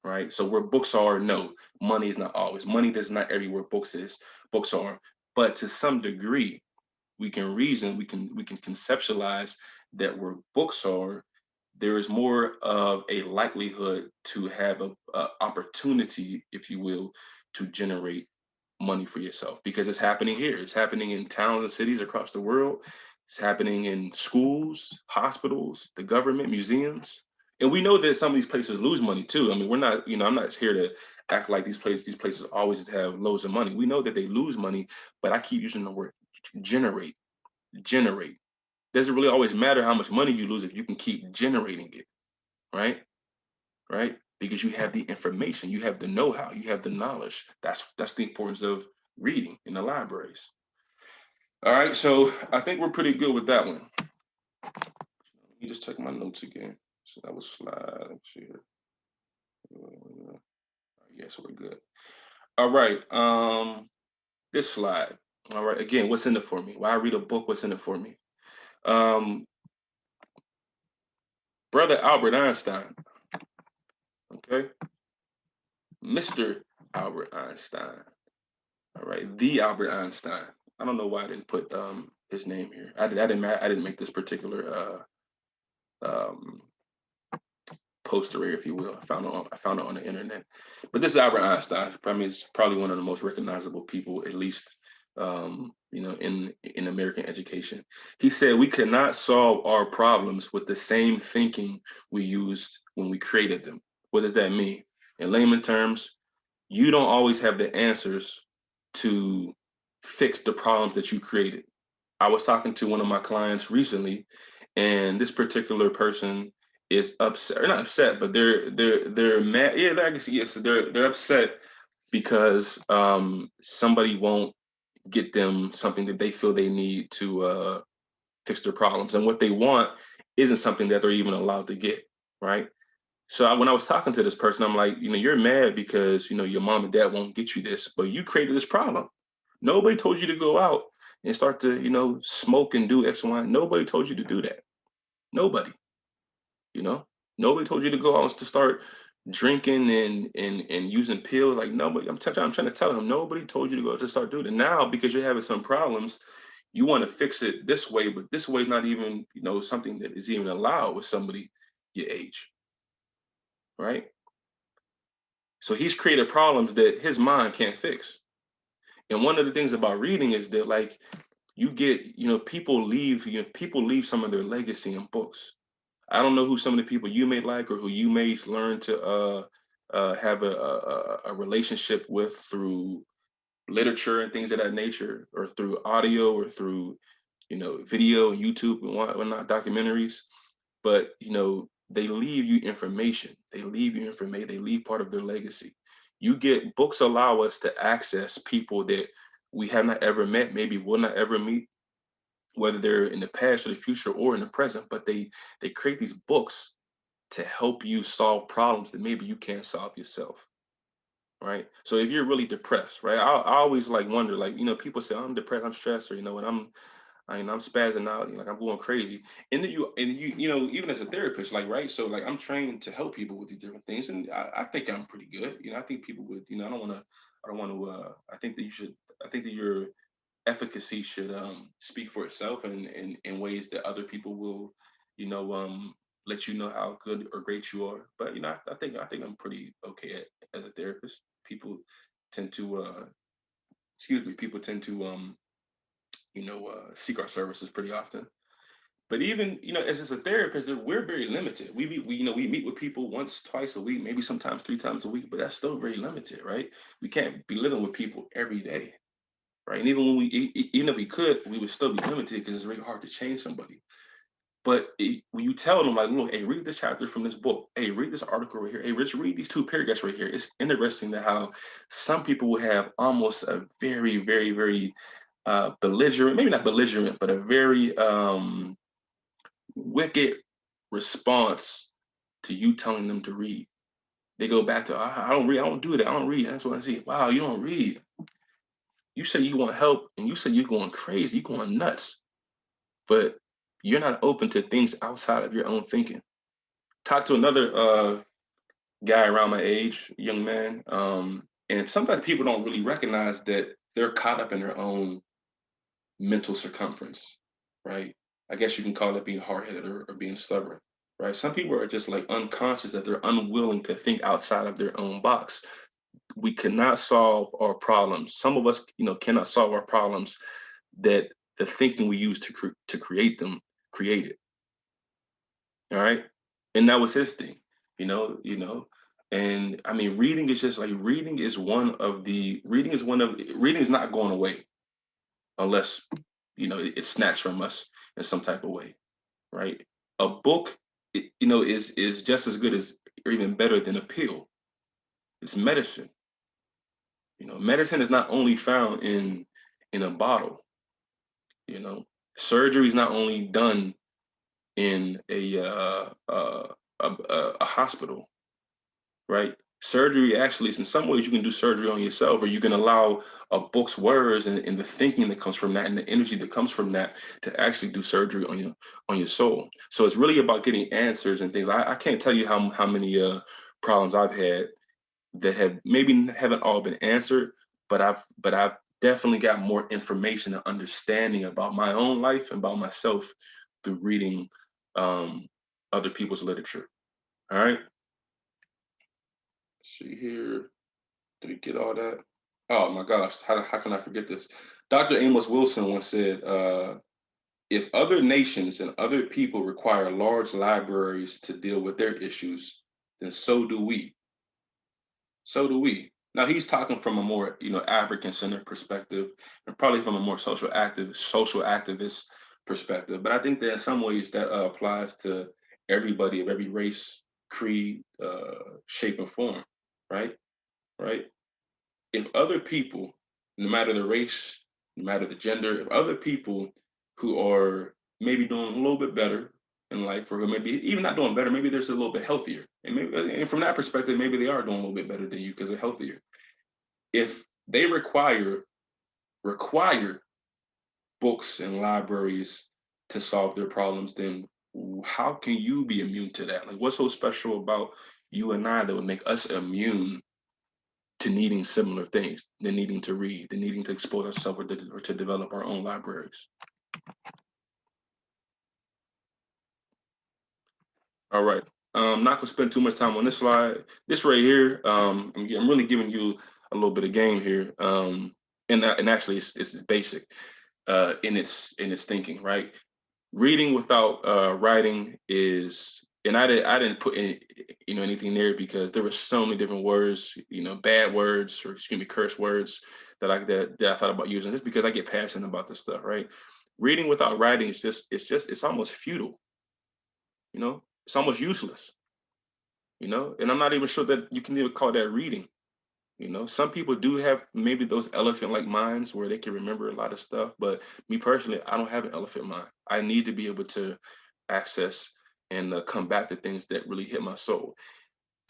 Right. So where books are, no, money is not always. Money does not everywhere books are. But to some degree, we can reason, we can conceptualize that where books are, there is more of a likelihood to have a opportunity, if you will, to generate money for yourself, because it's happening here. It's happening in towns and cities across the world. It's happening in schools, hospitals, the government, museums. And we know that some of these places lose money too. I mean, we're not, I'm not here to act like these places always have loads of money. We know that they lose money, but I keep using the word generate, generate. Doesn't really always matter how much money you lose if you can keep generating it, right? Right? Because you have the information, you have the know-how, you have the knowledge. That's the importance of reading in the libraries. All right, so I think we're pretty good with that one. Let me just check my notes again. So that was slide. Let's see here. Yes, we're good. All right. This slide. All right. Again, what's in it for me? Why I read a book? What's in it for me? Um, Brother Albert Einstein. Okay, Mr. Albert Einstein. All right, the Albert Einstein. I don't know why I didn't put his name here. I didn't make this particular um poster, if you will. I found it on the internet. But this is Albert Einstein. I mean, it's probably one of the most recognizable people, at least in American education. He said we cannot solve our problems with the same thinking we used when we created them. What does that mean? In layman terms, you don't always have the answers to fix the problems that you created. I was talking to one of my clients recently, and this particular person is upset, or not upset, but they're mad. Yeah, I guess yes, they're upset because somebody won't get them something that they feel they need to fix their problems, and what they want isn't something that they're even allowed to get, right? So when I was talking to this person, I'm like, you're mad because your mom and dad won't get you this, but you created this problem. Nobody told you to go out and start to smoke and do X, Y. Nobody told you to do that. Nobody. You know, nobody told you to go out to start drinking and using pills. Like nobody. I'm trying to tell him nobody told you to go to start doing it. Now because you're having some problems, you want to fix it this way, but this way is not even something that is even allowed with somebody your age, right? So he's created problems that his mind can't fix. And one of the things about reading is that like you get, people leave some of their legacy in books. I don't know who some of the people you may like or who you may learn to have a relationship with through literature and things of that nature, or through audio, or through video and YouTube and whatnot, documentaries. But they leave you information. They leave you information. They leave part of their legacy. You get books allow us to access people that we have not ever met, maybe will not ever meet, whether they're in the past or the future or in the present. But they create these books to help you solve problems that maybe you can't solve yourself, right? So if you're really depressed, right, I always like wonder, like people say I'm depressed, I'm stressed, or and I'm spazzing out, like I'm going crazy. And then even as a therapist, like, right, so like I'm trained to help people with these different things, and I think I'm pretty good. I think people would, I think that you should, I think that your efficacy should speak for itself, and in ways that other people will, you know, um, let you know how good or great you are. But I think I'm pretty okay as a therapist. People tend to excuse me, people tend to seek our services pretty often. But even as a therapist, we're very limited. We meet with people once, twice a week, maybe sometimes 3 times a week, but that's still very limited, right? We can't be living with people every day, right? And even when even if we could, we would still be limited because it's very hard to change somebody. But when you tell them, like, look, hey, read this chapter from this book. Hey, read this article right here. Hey, just read these 2 paragraphs right here. It's interesting to how some people will have almost a very, very, very belligerent, maybe not belligerent, but a very wicked response to you telling them to read. They go back to, I don't read, I don't do that, I don't read. That's what I see. Wow, you don't read. You say you want help, and you say you're going crazy, you're going nuts, but you're not open to things outside of your own thinking. Talk to another guy around my age, young man, and sometimes people don't really recognize that they're caught up in their own mental circumference, right? I guess you can call it being hard headed, or being stubborn, right? Some people are just like unconscious, that they're unwilling to think outside of their own box. We cannot solve our problems. Some of us, cannot solve our problems that the thinking we use to create them created. All right. And that was his thing, And I mean, reading is just like reading is not going away unless it's snatched from us in some type of way, right? A book, is just as good as, or even better than, a pill. It's medicine. Medicine is not only found in a bottle. You know, Surgery is not only done in a hospital, right? Surgery actually is, in some ways, you can do surgery on yourself, or you can allow a book's words and the thinking that comes from that and the energy that comes from that to actually do surgery on your soul. So it's really about getting answers and things. I can't tell you how many problems I've had that have maybe haven't all been answered, but I've definitely got more information and understanding about my own life and about myself through reading um, other people's literature. All right. Let's see here. Did we get all that? Oh my gosh, how can I forget this? Dr. Amos Wilson once said, if other nations and other people require large libraries to deal with their issues, then so do we. So do we. Now he's talking from a more, African-centered perspective, and probably from a more social activist perspective. But I think that in some ways that applies to everybody of every race, creed, shape, and form, right? Right? If other people, no matter the race, no matter the gender, if other people who are maybe doing a little bit better, in life, or who maybe even not doing better, maybe they're just a little bit healthier. And maybe, and from that perspective, maybe they are doing a little bit better than you because they're healthier. If they require books and libraries to solve their problems, then how can you be immune to that? Like, what's so special about you and I that would make us immune to needing similar things, than needing to read, than needing to expose ourselves, or to develop our own libraries? All right. I'm not gonna spend too much time on this slide. This right here, I'm really giving you a little bit of game here. And actually, it's basic in its thinking, right? Reading without writing is, and I didn't put in, anything there because there were so many different words, bad words, or excuse me, curse words that I thought about using, just because I get passionate about this stuff, right? Reading without writing is it's almost futile, it's almost useless, and I'm not even sure that you can even call that reading. Some people do have maybe those elephant like minds where they can remember a lot of stuff, but me personally, I don't have an elephant mind. I need to be able to access and come back to things that really hit my soul.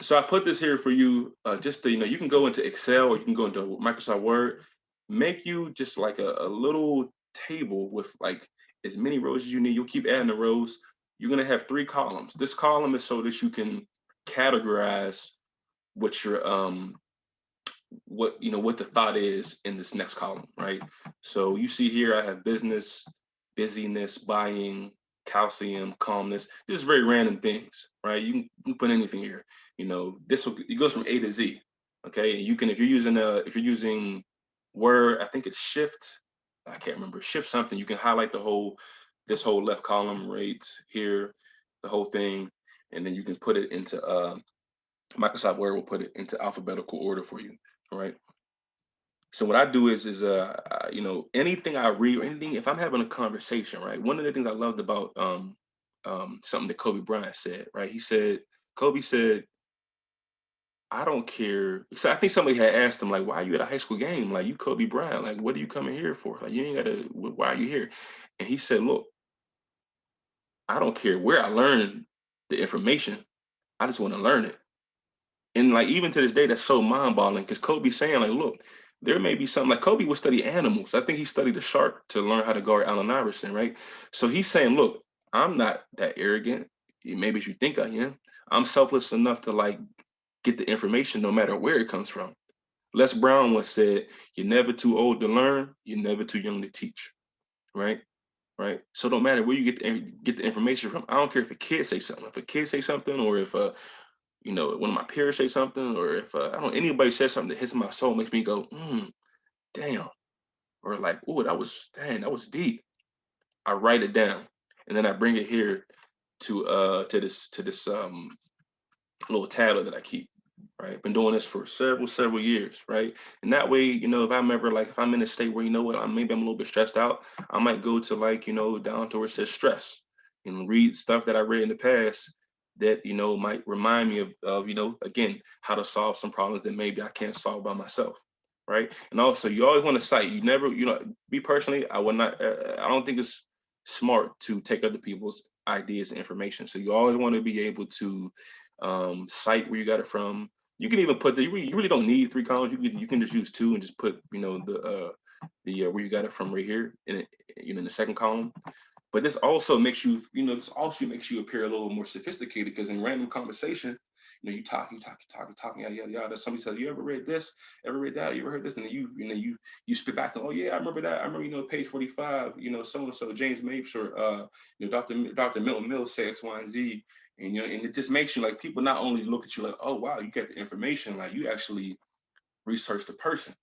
So I put this here for you, just to, you can go into Excel, or you can go into Microsoft Word, make you just like a little table with like as many rows as you need. You'll keep adding the rows. You're going to have three columns. This column is so that you can categorize what your what the thought is in this next column, right? So you see here I have business, busyness, buying, calcium, calmness. Just very random things, right? You can put anything here. It goes from A to Z. Okay, you can, if you're using Word, I think it's Shift. I can't remember, Shift something. You can highlight this whole left column right here, the whole thing, and then you can put it into Microsoft Word will put it into alphabetical order for you. All right. So what I do anything I read, or anything, if I'm having a conversation, right? One of the things I loved about something that Kobe Bryant said, right? Kobe said, I don't care. So I think somebody had asked him, like, why are you at a high school game? Like, you Kobe Bryant, like, what are you coming here for? Like, you ain't gotta, why are you here? And he said, look, I don't care where I learn the information. I just want to learn it. And like even to this day, that's so mind-boggling because Kobe's saying, like, look, there may be something like Kobe would study animals. I think he studied a shark to learn how to guard Allen Iverson, right? So he's saying, look, I'm not that arrogant. Maybe as you think I am. I'm selfless enough to like get the information no matter where it comes from. Les Brown once said, you're never too old to learn, you're never too young to teach. Right? Right. So no matter where you get the information from. I don't care if a kid say something. If a kid say something, or if one of my peers say something, or if I don't anybody says something that hits my soul, makes me go, damn, or like, oh, that was deep. I write it down, and then I bring it here to this little tablet that I keep. Right, been doing this for several years, right? And that way, if I'm in a state where maybe I'm a little bit stressed out, I might go to like down to where it says stress and read stuff that I read in the past that might remind me of again how to solve some problems that maybe I can't solve by myself, right? And also, you always want to cite. You never, me personally, I would not. I don't think it's smart to take other people's ideas and information. So you always want to be able to cite where you got it from. You can even put you really don't need three columns. You can just use two and just put the where you got it from right here in the second column. But this also makes you appear a little more sophisticated because in random conversation, you talk, yada yada yada. Somebody says, "You ever read this? Ever read that? You ever heard this?" And then you spit back, "Oh yeah, I remember that. I remember page 45. So and so James Mapes or Dr. Milton Mills said X, Y, and Z." And it just makes you like people not only look at you like, "Oh wow, you get the information," like you actually research the person,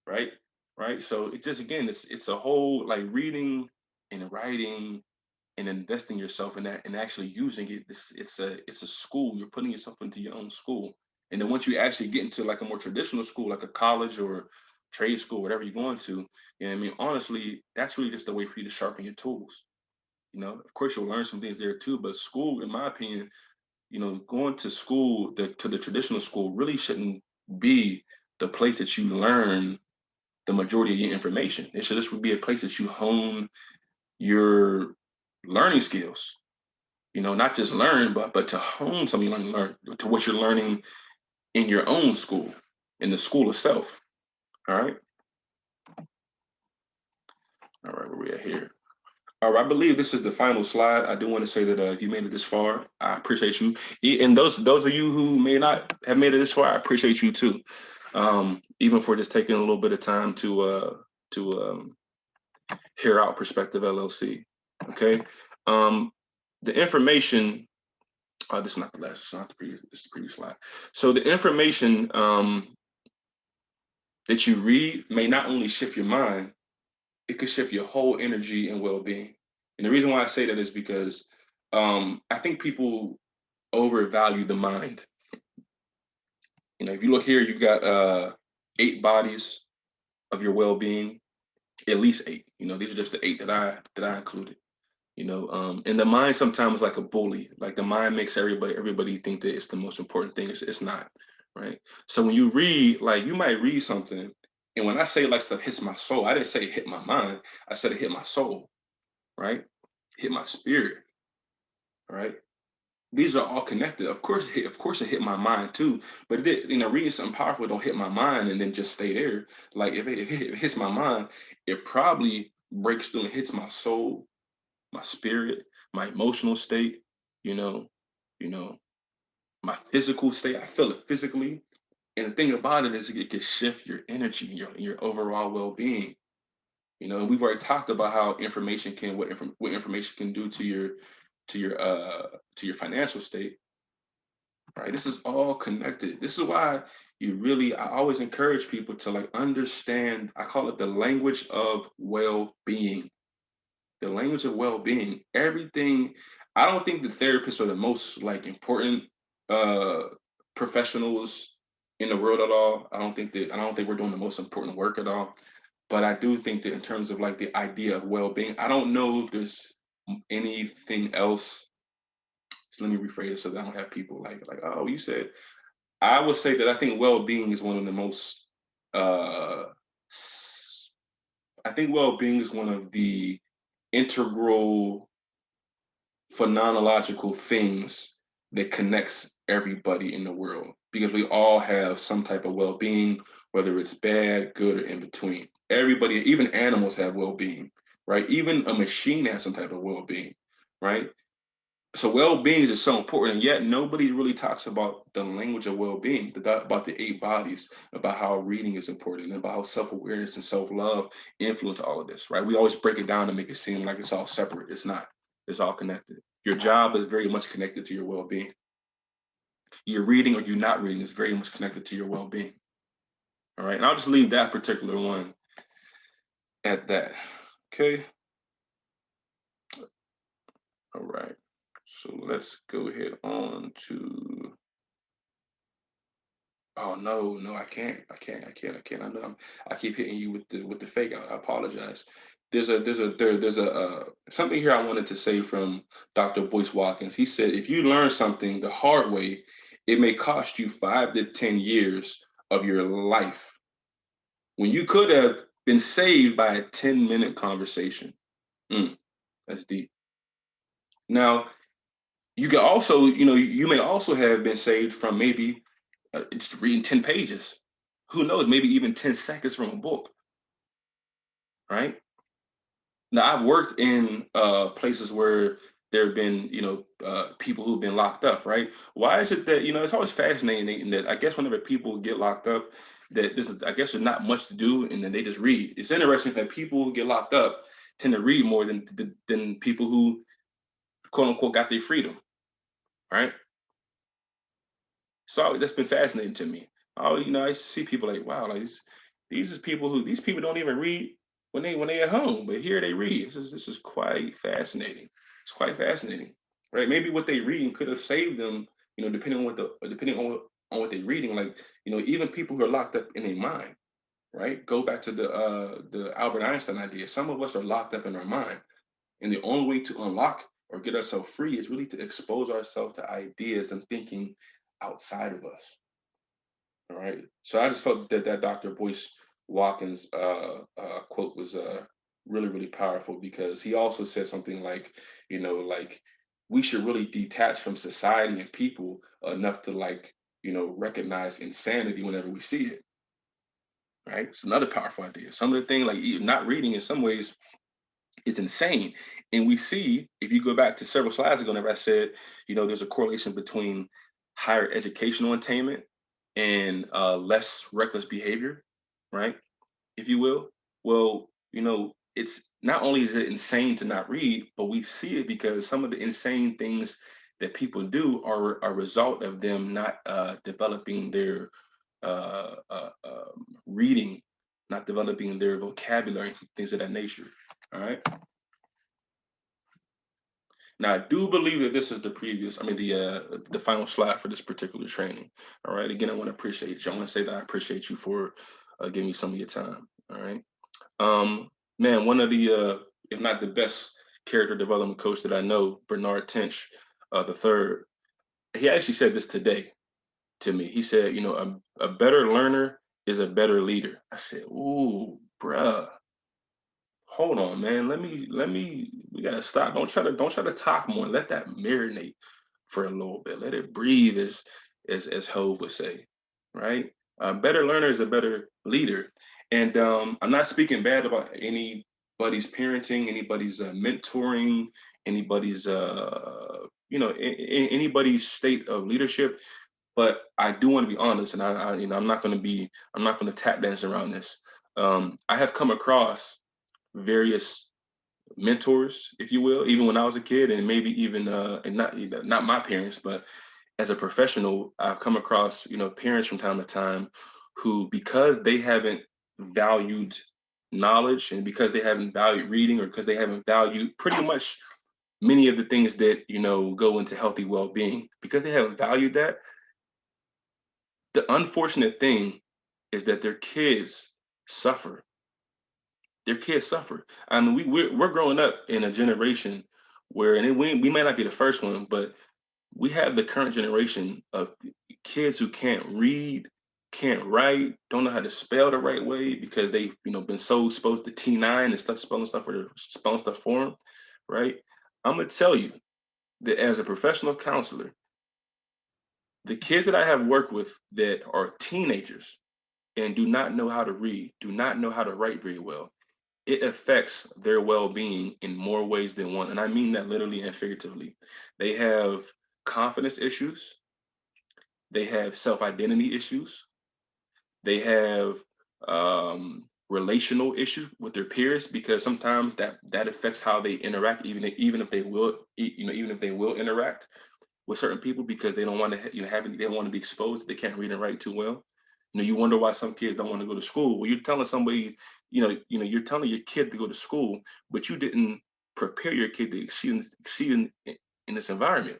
right? Right. So it just again, it's a whole like reading and writing and investing yourself in that and actually using it. It's a school. You're putting yourself into your own school. And then once you actually get into like a more traditional school, like a college or trade school, whatever you're going to, I mean, honestly, that's really just a way for you to sharpen your tools. Of course you'll learn some things there too, but school, in my opinion, going to school, to the traditional school really shouldn't be the place that you learn the majority of your information. It should just be a place that you hone your learning skills. not just learn, but to hone something you learn to what you're learning in your own school, in the school itself. All right. All right, where we at here? All right, I believe this is the final slide. I do want to say that if you made it this far, I appreciate you. And those of you who may not have made it this far, I appreciate you too. Even for just taking a little bit of time to hear out Perspective LLC. Okay. Um, the information. Oh, this is not the last. It's not the previous. This is the previous slide. So the information that you read may not only shift your mind, it could shift your whole energy and well-being. And the reason why I say that is because I think people overvalue the mind. If you look here, you've got 8 bodies of your well-being, at least 8. These are just the 8 that I included. And the mind sometimes is like a bully. Like the mind makes everybody think that it's the most important thing. It's not, right? So when you read, like you might read something, and when I say like stuff hits my soul, I didn't say it hit my mind. I said it hit my soul, right? Hit my spirit, right? These are all connected. Of course, it hit my mind too. But it did, reading something powerful don't hit my mind and then just stay there. Like if it hits my mind, it probably breaks through and hits my soul, my spirit, my emotional state, you know, you know, my physical state. I feel it physically. And the thing about it is it can shift your energy, your overall well-being. We've already talked about how information can what information can do to your financial state, right? This is all connected. This is why I always encourage people to like understand, I call it the language of well-being. The language of well-being. Everything. I don't think the therapists are the most like important uh professionals in the world at all. I don't think we're doing the most important work at all. But I do think that in terms of like the idea of well-being, I don't know if there's anything else. So let me rephrase it so that I don't have people like, oh, you said. I would say that I think well-being is one of the most uh I think well-being is one of the integral phenomenological things that connects everybody in the world, because we all have some type of well-being, whether it's bad, good, or in between. Everybody, even animals have well-being, right? Even a machine has some type of well-being, right? So well-being is just so important, and yet nobody really talks about the language of well-being, about the 8 bodies, about how reading is important, and about how self-awareness and self-love influence all of this, right? We always break it down to make it seem like it's all separate. It's not. It's all connected. Your job is very much connected to your well-being. Your reading or you not reading is very much connected to your well-being. All right, and I'll just leave that particular one at that. Okay. All right. So let's go ahead on to. Oh no, no, I can't. I know I keep hitting you with the fake out. I apologize. There's a something here I wanted to say from Dr. Boyce Watkins. He said if you learn something the hard way, it may cost you 5 to 10 years of your life when you could have been saved by a 10-minute conversation. Mm, that's deep. Now, you may also have been saved from maybe just reading 10 pages. Who knows, maybe even 10 seconds from a book, right? Now, I've worked in places where there have been, people who've been locked up, right? Why is it that, it's always fascinating that I guess whenever people get locked up, that I guess there's not much to do and then they just read. It's interesting that people who get locked up tend to read more than people who, quote unquote, got their freedom, right? So that's been fascinating to me. I see people like, wow, like these people don't even read when they at home, but here they read. This is quite fascinating. It's quite fascinating, right? Maybe what they reading could have saved them, depending on what they're reading. Like, even people who are locked up in their mind, right? Go back to the Albert Einstein idea. Some of us are locked up in our mind, and the only way to unlock or get ourselves free is really to expose ourselves to ideas and thinking outside of us. All right. So I just felt that Dr. Boyce Watkins quote was really, really powerful, because he also said something like, like we should really detach from society and people enough to like, recognize insanity whenever we see it. Right? It's another powerful idea. Some of the things like not reading in some ways is insane. And we see, if you go back to several slides ago, whenever I said, there's a correlation between higher educational attainment and less reckless behavior, right? If you will. Well, it's not only is it insane to not read, but we see it because some of the insane things that people do are a result of them not developing their reading, not developing their vocabulary, things of that nature. All right. Now, I do believe that this is the final slide for this particular training. All right. Again, I want to appreciate you. I want to say that I appreciate you for giving me some of your time. All right. Um, Man, one of the, if not the best character development coach that I know, Bernard Tench, the third, he actually said this today to me. He said, a better learner is a better leader. I said, ooh, bruh, hold on, man. We gotta stop. Don't try to talk more. Let that marinate for a little bit. Let it breathe, as Hove would say, right? A better learner is a better leader. And I'm not speaking bad about anybody's parenting, anybody's mentoring, anybody's anybody's state of leadership. But I do want to be honest, and I'm not going to tap dance around this. I have come across various mentors, if you will, even when I was a kid, and maybe even and not my parents, but as a professional, I've come across parents from time to time who, because they haven't valued knowledge and because they haven't valued reading or because they haven't valued pretty much many of the things that go into healthy well-being, because they haven't valued that, the unfortunate thing is that suffer their kids suffer. I mean, we're growing up in a generation where, we might not be the first one, but we have the current generation of kids who can't read, can't write, don't know how to spell the right way because they've been so exposed to T9 and stuff, spelling stuff for them, right? I'm gonna tell you that as a professional counselor, the kids that I have worked with that are teenagers and do not know how to read, do not know how to write very well, it affects their well-being in more ways than one. And I mean that literally and figuratively. They have confidence issues, they have self-identity issues, they have relational issues with their peers, because sometimes that affects how they interact, even if they will, even if they will interact with certain people, because they don't want to they don't want to be exposed, they can't read and write too well. You wonder why some kids don't want to go to school. Well, you're telling somebody, you're telling your kid to go to school, but you didn't prepare your kid to succeed in this environment.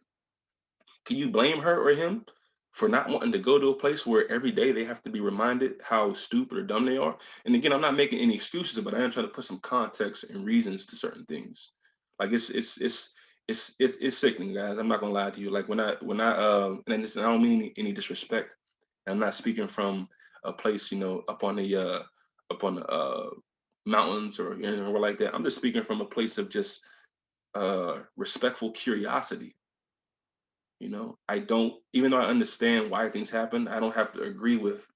Can you blame her or him for not wanting to go to a place where every day they have to be reminded how stupid or dumb they are? And again, I'm not making any excuses, but I am trying to put some context and reasons to certain things. Like it's sickening, guys. I'm not gonna lie to you. Like and listen, I don't mean any disrespect. I'm not speaking from a place, up on the mountains or anything like that. I'm just speaking from a place of just respectful curiosity. I don't, even though I understand why things happen, I don't have to agree with,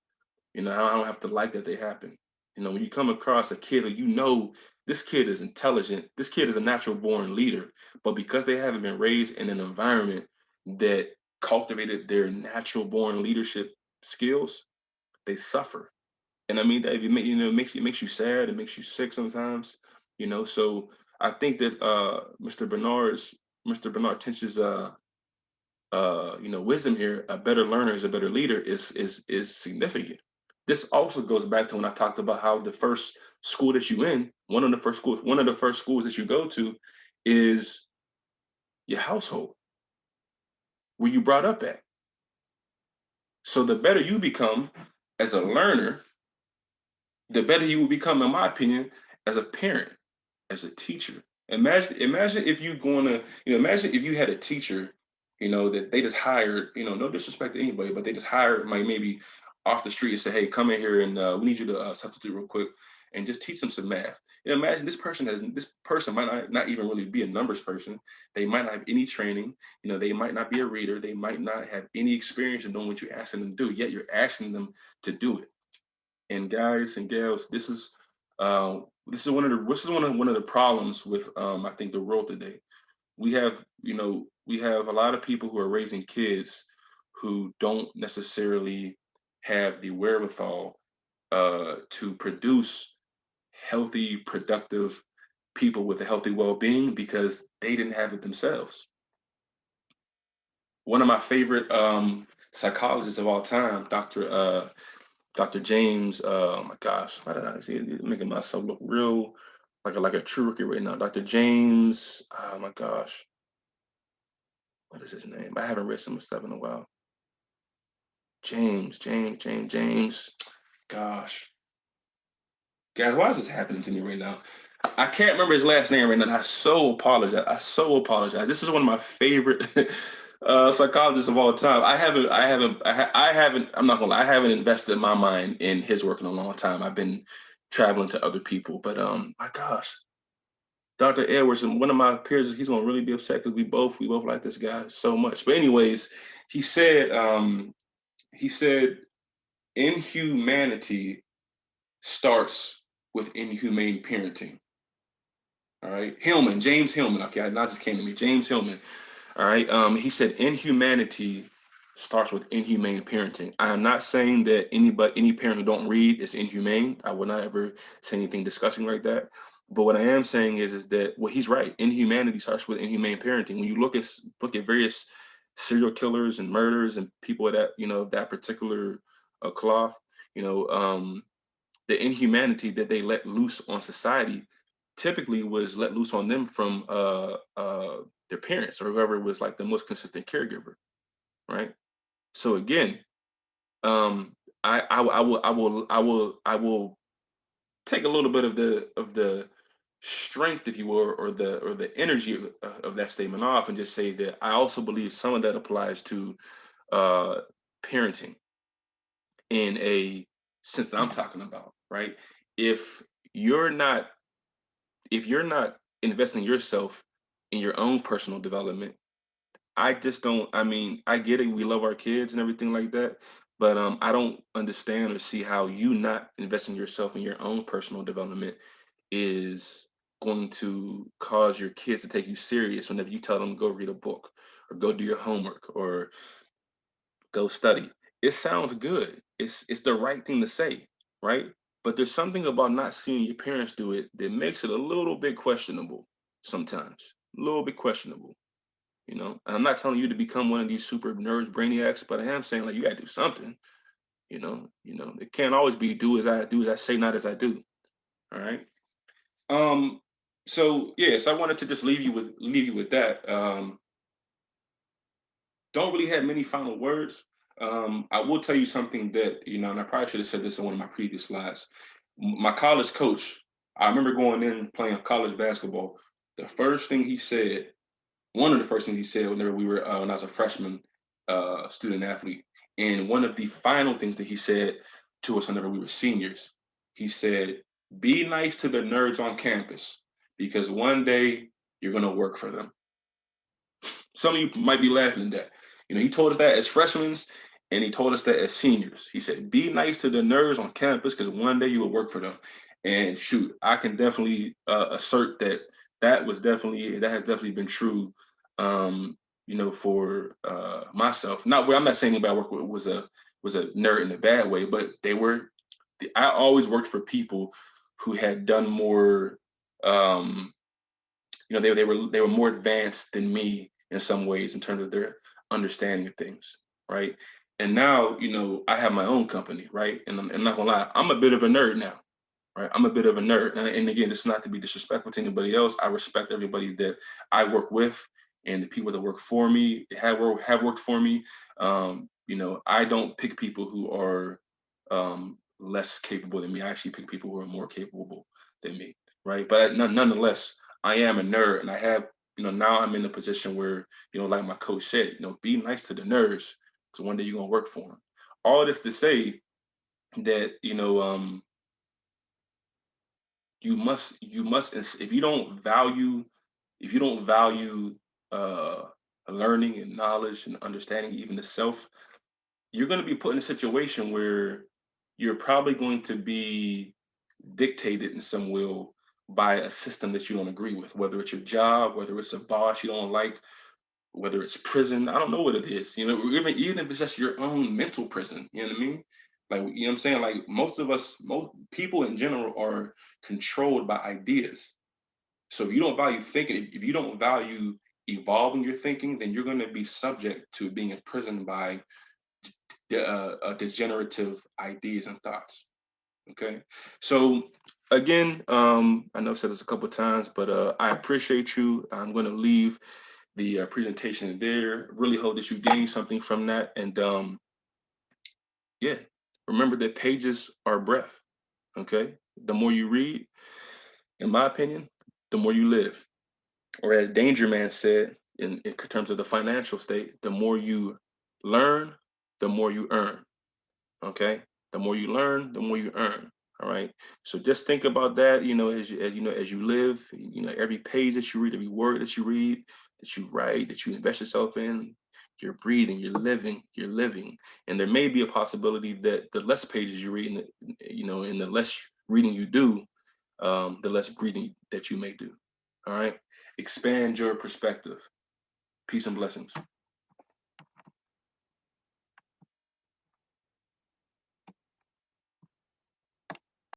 I don't have to like that they happen. When you come across a kid who this kid is intelligent, this kid is a natural born leader, but because they haven't been raised in an environment that cultivated their natural born leadership skills, they suffer. And I mean, that if you make, it makes you sad, it makes you sick sometimes. So I think that Mr. Bernard Tench's wisdom here, a better learner is a better leader, is significant. This also goes back to when I talked about how the first school that you in, one of the first schools that you go to is your household, where you brought up at. So the better you become as a learner, the better you will become, in my opinion, as a parent, as a teacher. Imagine if you going to, imagine if you had a teacher, that they just hired, no disrespect to anybody, but they just hired, maybe off the street and say, hey, come in here and we need you to substitute real quick. and just teach them some math. And imagine this person might not even really be a numbers person. They might not have any training. They might not be a reader. They might not have any experience in doing what you're asking them to do. Yet you're asking them to do it. And guys and gals, this is one of the problems with I think the world today. We have a lot of people who are raising kids who don't necessarily have the wherewithal to produce healthy, productive people with a healthy well-being because they didn't have it themselves. One of my favorite psychologists of all time, Dr. James. Oh my gosh, why did I see it? Making myself look real like a true rookie right now. Dr. James. Oh my gosh, what is his name? I haven't read some stuff in a while. James. Gosh, guys, why is this happening to me right now? I can't remember his last name right now. I so apologize. I so apologize. This is one of my favorite psychologists of all time. I haven't. I'm not gonna lie. I haven't invested my mind in his work in a long time. I've been traveling to other people, but my gosh, Dr. Edwards and one of my peers, he's gonna really be upset because we both like this guy so much. But anyways, he said he said inhumanity starts with inhumane parenting. All right. James Hillman. Okay, now just came to me. James Hillman. All right. He said inhumanity starts with inhumane parenting. I am not saying that any parent who don't read is inhumane. I would not ever say anything disgusting like that. But what I am saying is that well, he's right. Inhumanity starts with inhumane parenting. When you look at various serial killers and murders and people that that particular cloth, you know, the inhumanity that they let loose on society typically was let loose on them from their parents or whoever was like the most consistent caregiver, right? So again, I will take a little bit of the strength, if you will, or the energy of that statement off, and just say that I also believe some of that applies to uh, parenting in a sense that I'm talking about, right? If you're not if you're not investing yourself in your own personal development, I just don't. I mean, I get it. We love our kids and everything like that, but I don't understand or see how you not investing yourself in your own personal development is going to cause your kids to take you serious whenever you tell them to go read a book or go do your homework or go study. It sounds good. It's the right thing to say, right? But there's something about not seeing your parents do it that makes it a little bit questionable sometimes. A little bit questionable, And I'm not telling you to become one of these super nerds, brainiacs, but I am saying like you gotta do something, It can't always be do as I say, not as I do. All right. Um, so yes, I wanted to just leave you with that. Don't really have many final words. I will tell you something that, and I probably should have said this in one of my previous slides. My college coach, I remember going in playing college basketball. The first thing he said, one of the first things he said whenever when I was a freshman student athlete, and one of the final things that he said to us whenever we were seniors, he said, "Be nice to the nerds on campus because one day you're going to work for them." Some of you might be laughing at that. He told us that as freshmen, and he told us that as seniors. He said, "Be nice to the nerds on campus because one day you will work for them." And shoot, I can definitely assert that that has definitely been true. For myself. Not where I'm not saying anybody I work with was a nerd in a bad way, but they were. I always worked for people who had done more. Um, they were more advanced than me in some ways in terms of their understanding of things, right? And now, I have my own company, right? And I'm not gonna lie, I'm a bit of a nerd now, right? I'm a bit of a nerd, and again, this is not to be disrespectful to anybody else. I respect everybody that I work with and the people that work for me have worked for me. I don't pick people who are less capable than me. I actually pick people who are more capable than me, right? But nonetheless, I am a nerd, and I have, now I'm in a position where, like my coach said, be nice to the nerds, because one day you're gonna work for them. All this to say that, if you don't value, if you don't value uh learning and knowledge and understanding even the self, you're going to be put in a situation where you're probably going to be dictated in some way by a system that you don't agree with, whether it's your job, whether it's a boss you don't like, whether it's prison. I don't know what it is, you know, even if it's just your own mental prison, you know what I mean? Like, you know what I'm saying? Like, most of us, most people in general are controlled by ideas. So if you don't value thinking, if you don't value evolving your thinking, then you're going to be subject to being imprisoned by degenerative ideas and thoughts. Okay. So again, I know I've said this a couple of times, but I appreciate you. I'm going to leave the presentation there. Really hope that you gain something from that. And yeah, remember that pages are breath. Okay. The more you read, in my opinion, the more you live. Or as Danger Man said, in terms of the financial state, the more you learn, the more you earn. Okay, the more you learn, the more you earn. All right, so just think about that, you know, as you live, you know, every page that you read, every word that you read, that you write, that you invest yourself in, you're breathing, you're living. And there may be a possibility that the less pages you read, you know, and the less reading you do, the less breathing that you may do. All right, expand your perspective. Peace and blessings.